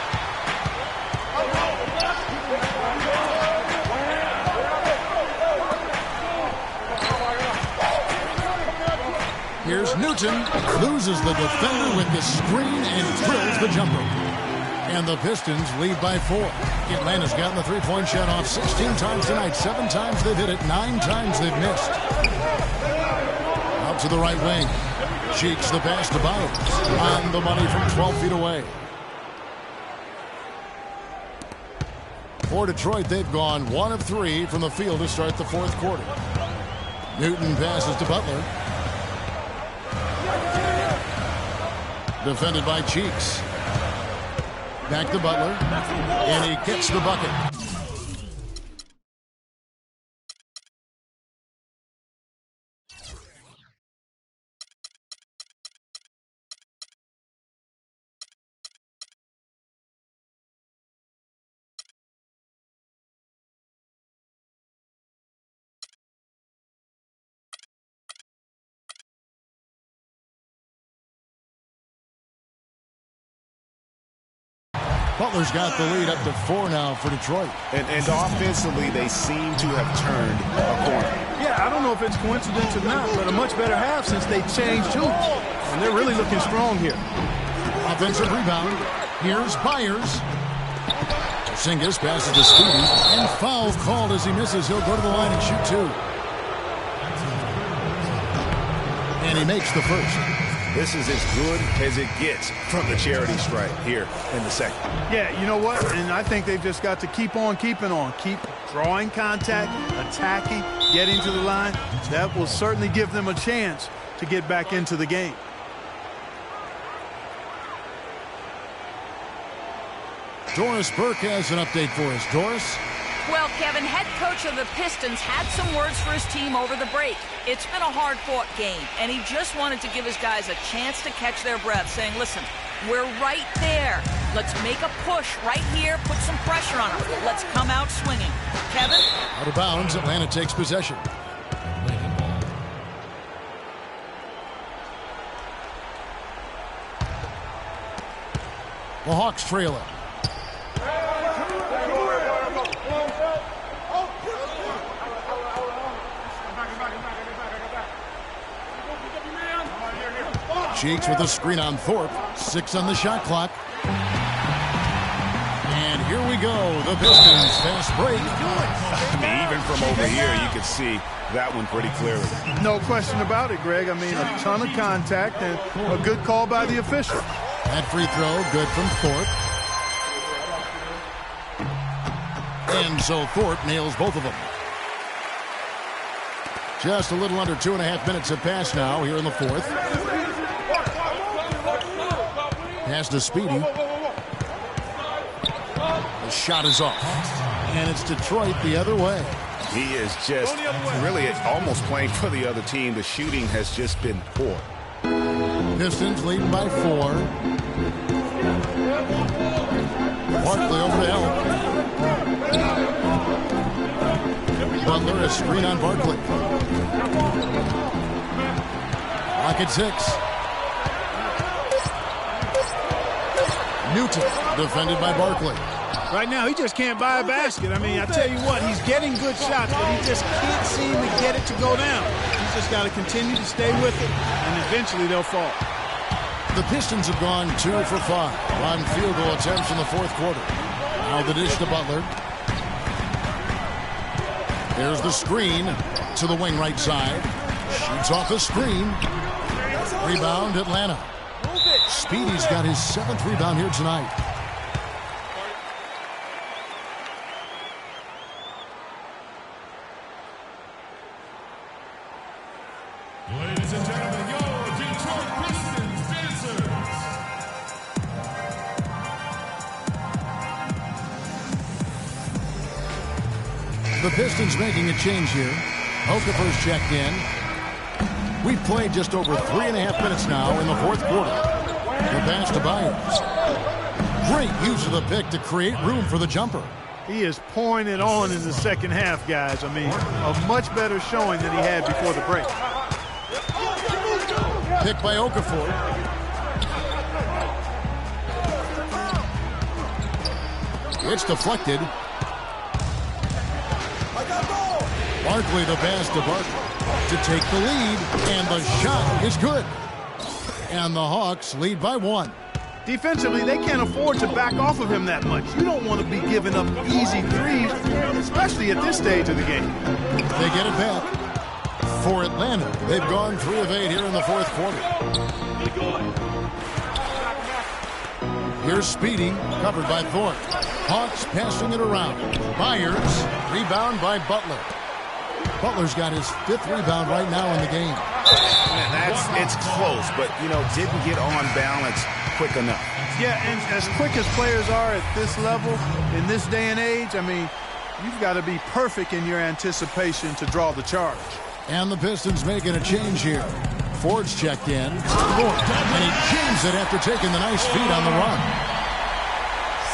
Speaker 1: Here's Newton. Loses the defender with the screen and drills the jumper. And the Pistons lead by 4. Atlanta's gotten the three-point shot off 16 times tonight. 7 times they've hit it. 9 times they've missed. Out to the right wing. Cheeks the pass to Byers. On the money from 12 feet away. For Detroit, they've gone 1 of 3 from the field to start the fourth quarter. Newton passes to Butler. Defended by Cheeks. Back to Butler. And he gets the bucket. Butler's got the lead up to 4 now for Detroit.
Speaker 2: And offensively, they seem to have turned a corner.
Speaker 3: Yeah, I don't know if it's coincidence or not, but a much better half since they changed hoops. And they're really looking strong here.
Speaker 1: Offensive rebound. Here's Byers. Porzingis passes to Speedy. And foul called as he misses. He'll go to the line and shoot 2. And he makes the first.
Speaker 2: This is as good as it gets from the charity stripe here in the second.
Speaker 3: Yeah, you know what? And I think they've just got to keep on keeping on. Keep drawing contact, attacking, getting to the line. That will certainly give them a chance to get back into the game.
Speaker 1: Doris Burke has an update for us. Doris?
Speaker 11: Well, Kevin, head coach of the Pistons had some words for his team over the break. It's been a hard-fought game, and he just wanted to give his guys a chance to catch their breath, saying, listen, we're right there. Let's make a push right here, put some pressure on them. Let's come out swinging. Kevin?
Speaker 1: Out of bounds, Atlanta takes possession. The Hawks trail it. Cheeks with a screen on Thorpe. 6 on the shot clock. And here we go. The Pistons fast break.
Speaker 2: I mean, even from over here, you could see that one pretty clearly.
Speaker 3: No question about it, Greg. I mean, a ton of contact and a good call by the official.
Speaker 1: That free throw, good from Thorpe. And so Thorpe nails both of them. Just a little under 2.5 minutes have passed now here in the fourth. Pass to Speedy. The shot is off. And it's Detroit the other way.
Speaker 2: He is just really almost playing for the other team. The shooting has just been poor.
Speaker 1: Pistons leading by 4. Barkley over to help. Butler, a screen on Barkley. Clock at 6. Newton, defended by Barkley.
Speaker 3: Right now, he just can't buy a basket. I mean, I tell you what, he's getting good shots, but he just can't seem to get it to go down. He's just got to continue to stay with it, and eventually they'll fall.
Speaker 1: The Pistons have gone 2 for 5 on field goal attempts in the fourth quarter. Now the dish to Butler. There's the screen to the wing right side. Shoots off the screen. Rebound, Atlanta. Speedy's got his 7th rebound here tonight.
Speaker 4: Ladies and gentlemen, your Detroit Pistons dancers.
Speaker 1: The Pistons making a change here. Okafor's checked in. We've played just over 3.5 minutes now in the fourth quarter. The pass to Byers. Great use of the pick to create room for the jumper.
Speaker 3: He is pouring it on in the second half, guys. I mean, a much better showing than he had before the break.
Speaker 1: Pick by Okafor. It's deflected. Barkley the pass to Barkley to take the lead, and the shot is good. And the Hawks lead by 1.
Speaker 3: Defensively, they can't afford to back off of him that much. You don't want to be giving up easy threes, especially at this stage of the game.
Speaker 1: They get it back. For Atlanta, they've gone 3 of 8 here in the fourth quarter. Here's Speedy, covered by Thorpe. Hawks passing it around. Byers, rebound by Butler. Butler's got his 5th rebound right now in the game.
Speaker 2: Man, it's close, but, you know, didn't get on balance quick enough.
Speaker 3: Yeah, and as quick as players are at this level, in this day and age, I mean, you've got to be perfect in your anticipation to draw the charge.
Speaker 1: And the Pistons making a change here. Ford's checked in. And he jams it after taking the nice feed on the run.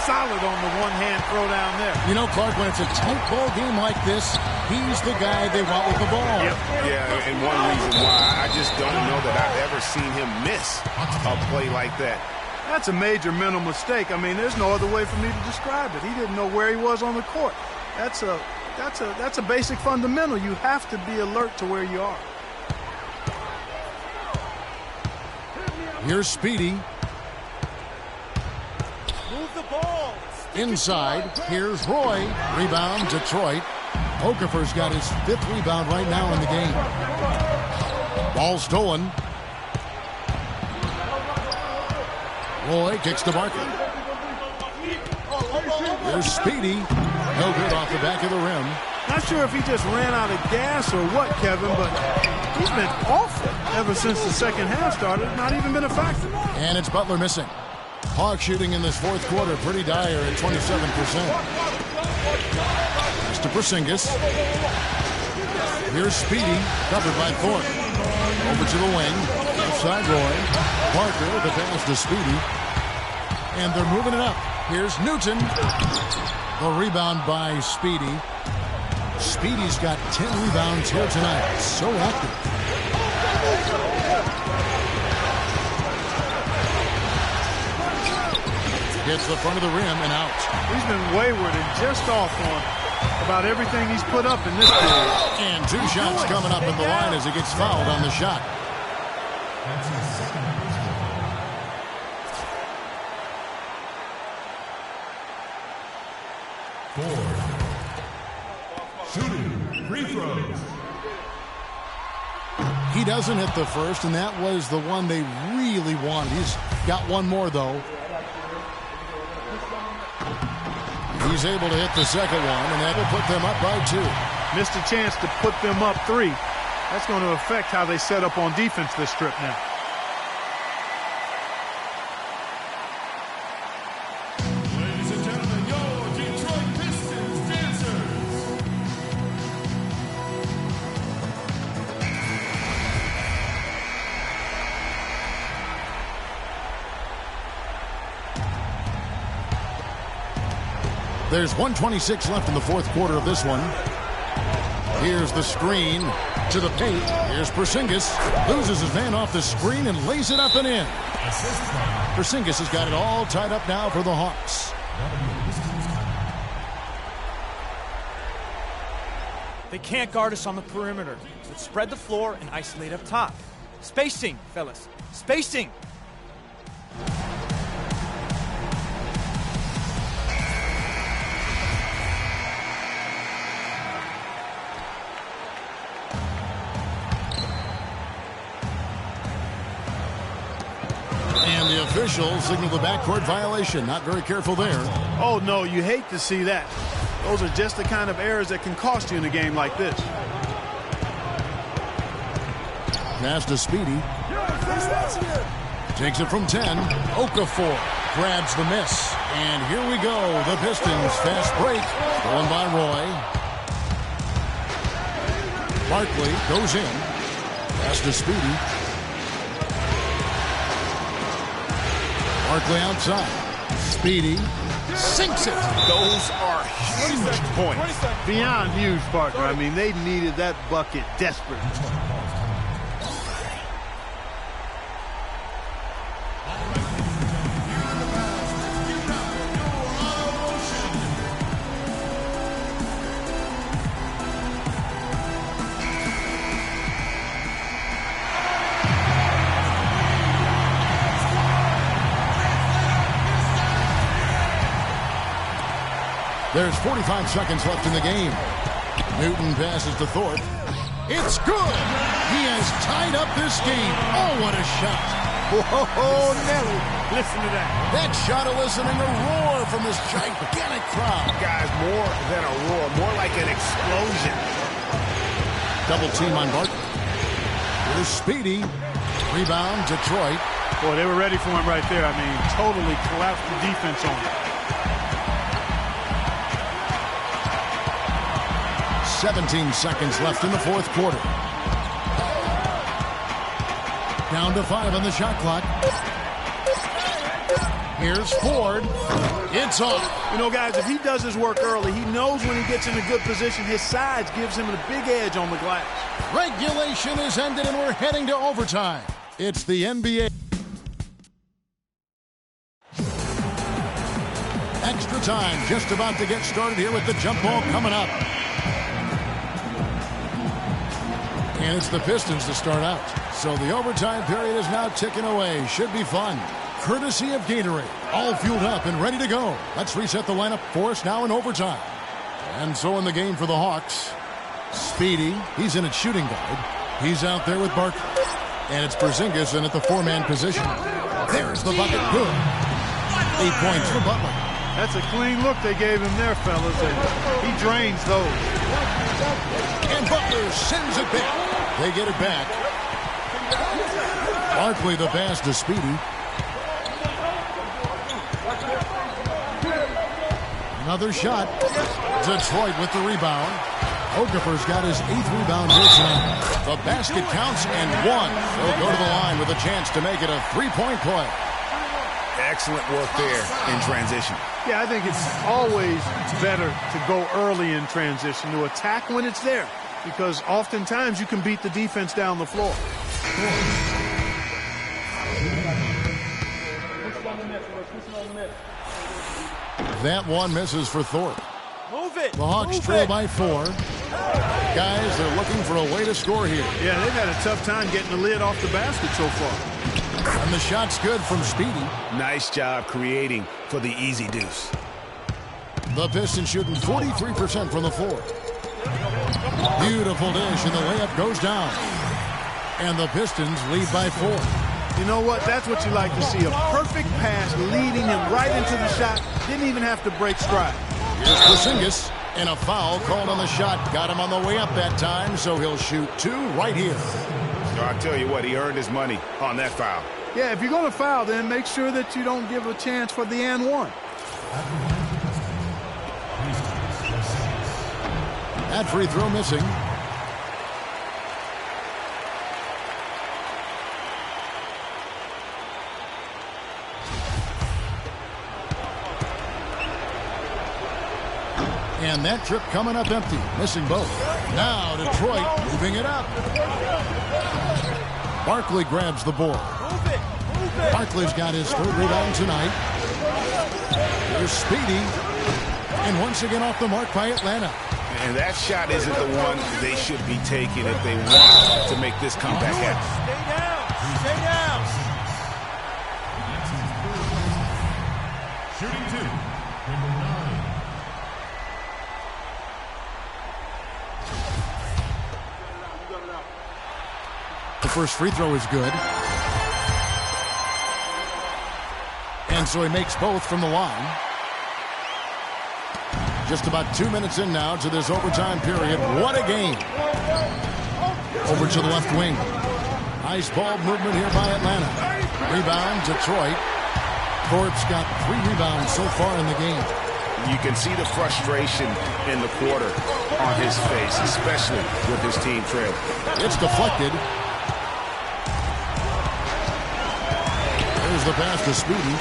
Speaker 3: Solid on the one-hand throw down there.
Speaker 1: You know, Clark, when it's a tight ball game like this, he's the guy they want with the ball.
Speaker 2: Yep. Yeah, and one reason why I just don't know that I've ever seen him miss a play like that.
Speaker 3: That's a major mental mistake. I mean, there's no other way for me to describe it. He didn't know where he was on the court. That's a basic fundamental. You have to be alert to where you are.
Speaker 1: Here's Speedy.
Speaker 10: Move the ball.
Speaker 1: Inside, here's Roy. Rebound, Detroit. Okafor's got his 5th rebound right now in the game. Ball stolen. Roy kicks to Barkley. Here's Speedy. No good off the back of the rim.
Speaker 3: Not sure if he just ran out of gas or what, Kevin, but he's been awful ever since the second half started. Not even been a factor.
Speaker 1: And it's Butler missing. Hawks shooting in this 4th quarter pretty dire at 27%. Pass to Porzingis. Here's Speedy, covered by Thorpe. Over to the wing. Outside Roy. Parker, the pass to Speedy. And they're moving it up. Here's Newton. The rebound by Speedy. Speedy's got 10 rebounds here tonight. So active. Hits the front of the rim and out.
Speaker 3: He's been wayward and just off on about everything he's put up in this period.
Speaker 1: And 2 shots coming up at the line as he gets fouled on the shot.
Speaker 4: That's his second personal. 4. Shooting free throws.
Speaker 1: He doesn't hit the first, and that was the one they really wanted. He's got one more, though. He's able to hit the second one, and that'll put them up by 2.
Speaker 3: Missed a chance to put them up 3. That's going to affect how they set up on defense this trip now.
Speaker 4: Ladies and gentlemen, your Detroit Pistons dancers.
Speaker 1: There's 1:26 left in the 4th quarter of this one. Here's the screen to the paint. Here's Porzingis. Loses his man off the screen and lays it up and in. Porzingis has got it all tied up now for the Hawks.
Speaker 10: They can't guard us on the perimeter. Let's spread the floor and isolate up top. Spacing, fellas. Spacing.
Speaker 1: And the officials signal the backcourt violation. Not very careful there.
Speaker 3: Oh, no, you hate to see that. Those are just the kind of errors that can cost you in a game like this.
Speaker 1: Pass to Speedy. Takes it from 10. Okafor grabs the miss. And here we go. The Pistons fast break. Going by Roy. Barkley goes in. Pass to Speedy. Barkley outside. Speedy sinks it.
Speaker 2: Those are huge points.
Speaker 3: Beyond huge, partner. I mean, they needed that bucket desperately.
Speaker 1: There's 45 seconds left in the game. Newton passes to Thorpe. It's good. He has tied up this game. Oh, what a shot.
Speaker 3: Whoa, Nelly. Listen to that.
Speaker 1: That shot eliciting a roar from this gigantic crowd.
Speaker 2: Guys, more than a roar, more like an explosion.
Speaker 1: Double team on Barkley. Here's Speedy. Rebound, Detroit.
Speaker 3: Boy, they were ready for him right there. I mean, totally collapsed the defense on him.
Speaker 1: 17 seconds left in the 4th quarter. Down to 5 on the shot clock. Here's Ford. It's off.
Speaker 3: You know, guys, if he does his work early, he knows when he gets in a good position, his size gives him a big edge on the glass.
Speaker 1: Regulation is ended and we're heading to overtime. It's the NBA. Extra time just about to get started here with the jump ball coming up. And it's the Pistons to start out. So the overtime period is now ticking away. Should be fun. Courtesy of Gatorade. All fueled up and ready to go. Let's reset the lineup for us now in overtime. And so in the game for the Hawks, Speedy, he's in at shooting guard. He's out there with Barkley. And it's Porzingis in at the four-man position. There's the bucket. Good. 8 points for Butler.
Speaker 3: That's a clean look they gave him there, fellas. And he drains those.
Speaker 1: And Butler sends it back. They get it back. Barkley the pass to Speedy. Another shot. Detroit with the rebound. Okafor's got his 8th rebound here tonight. The basket counts and one. He'll go to the line with a chance to make it a three-point play.
Speaker 14: Excellent work there in transition.
Speaker 3: Yeah, I think it's always better to go early in transition, to attack when it's there, because oftentimes you can beat the defense down the floor.
Speaker 1: That one misses for Thorpe.
Speaker 10: Move it.
Speaker 1: The Hawks trail by 4. Guys, they're looking for a way to score here.
Speaker 3: Yeah, they've had a tough time getting the lid off the basket so far.
Speaker 1: And the shot's good from Speedy.
Speaker 14: Nice job creating for the easy deuce.
Speaker 1: The Pistons shooting 43% from the floor. Beautiful dish, and the layup goes down. And the Pistons lead by 4.
Speaker 3: You know what? That's what you like to see. A perfect pass leading him right into the shot. Didn't even have to break stride.
Speaker 1: Here's Porzingis, and a foul called on the shot. Got him on the way up that time, so he'll shoot 2 right here.
Speaker 14: So I'll tell you what, he earned his money on that foul.
Speaker 3: Yeah, if you're going to foul, then make sure that you don't give a chance for the and one.
Speaker 1: That free throw missing. And that trip coming up empty, missing both. Now Detroit moving it up. Barkley grabs the board. Barkley's got his 3rd rebound tonight. Here's Speedy. And once again off the mark by Atlanta.
Speaker 14: And that shot isn't the one they should be taking if they want to make this comeback happen.
Speaker 10: Stay down.
Speaker 4: Shooting 2, number 9.
Speaker 1: The first free throw is good. And so he makes both from the line. Just about 2 minutes in now to this overtime period. What a game. Over to the left wing. Nice ball movement here by Atlanta. Rebound, Detroit. Thorpe's got 3 rebounds so far in the game.
Speaker 14: You can see the frustration in the quarter on his face, especially with his team trailing.
Speaker 1: It's deflected. There's the pass to Speedy.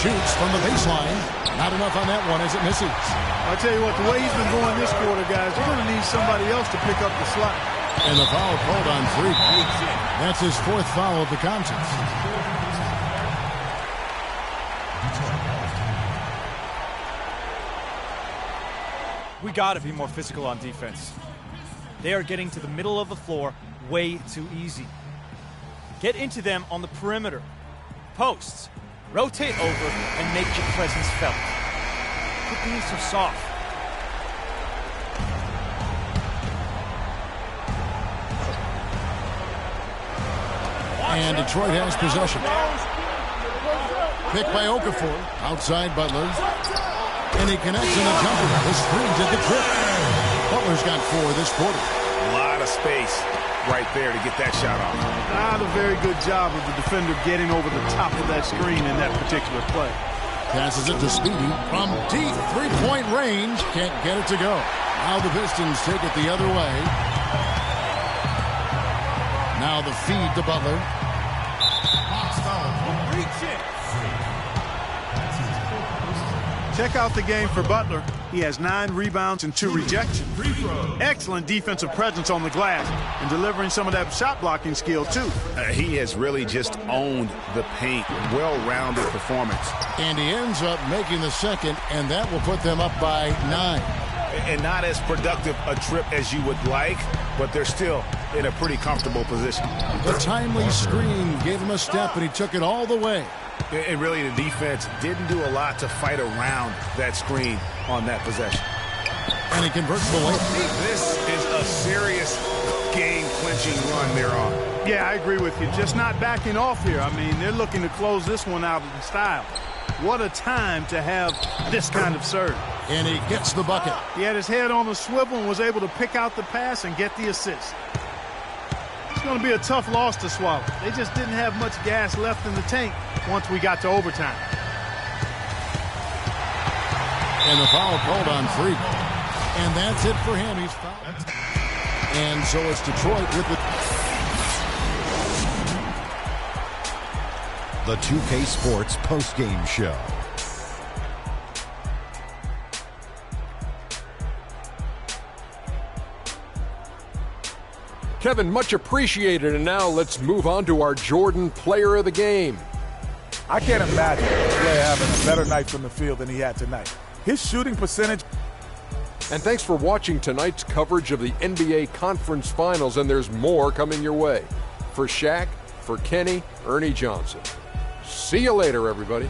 Speaker 1: Shoots from the baseline. Not enough on that one as it misses.
Speaker 3: I'll tell you what, the way he's been going this quarter, guys, you're going to need somebody else to pick up the slack.
Speaker 1: And the foul called on Freak. That's his 4th foul of the contest.
Speaker 10: We got to be more physical on defense. They are getting to the middle of the floor way too easy. Get into them on the perimeter. Posts. Rotate over and make your presence felt. Quit being so soft.
Speaker 1: And Detroit has possession. Picked by Okafor. Outside Butler. And he connects in the jumper. The screen did the trick. Butler's got 4 this quarter.
Speaker 14: A lot of space right there to get that shot off.
Speaker 3: Not a very good job of the defender getting over the top of that screen in that particular play.
Speaker 1: Passes it to Speedy from deep 3-point range. Can't get it to go. Now the Pistons take it the other way. Now the feed to Butler.
Speaker 3: Check out the game for Butler. He has 9 rebounds and 2 rejections. Excellent defensive presence on the glass and delivering some of that shot blocking skill, too.
Speaker 2: He has really just owned the paint. Well-rounded performance.
Speaker 1: And he ends up making the second, and that will put them up by 9.
Speaker 2: And not as productive a trip as you would like, but they're still in a pretty comfortable position.
Speaker 1: The timely screen gave him a step, and he took it all the way.
Speaker 2: And really, the defense didn't do a lot to fight around that screen on that possession.
Speaker 1: And he converts the layup.
Speaker 2: This is a serious game-clinching run they're on.
Speaker 3: Yeah, I agree with you. Just not backing off here. I mean, they're looking to close this one out in style. What a time to have this kind of serve.
Speaker 1: And he gets the bucket.
Speaker 3: He had his head on the swivel and was able to pick out the pass and get the assist. It's going to be a tough loss to swallow. They just didn't have much gas left in the tank once we got to overtime.
Speaker 1: And the foul called on Freak. And that's it for him. He's fouled. And so it's Detroit with
Speaker 6: The 2K Sports postgame show.
Speaker 7: Kevin, much appreciated. And now let's move on to our Jordan Player of the Game.
Speaker 9: I can't imagine a player having a better night from the field than he had tonight. His shooting percentage.
Speaker 7: And thanks for watching tonight's coverage of the NBA Conference Finals, and there's more coming your way. For Shaq, for Kenny, Ernie Johnson. See you later, everybody.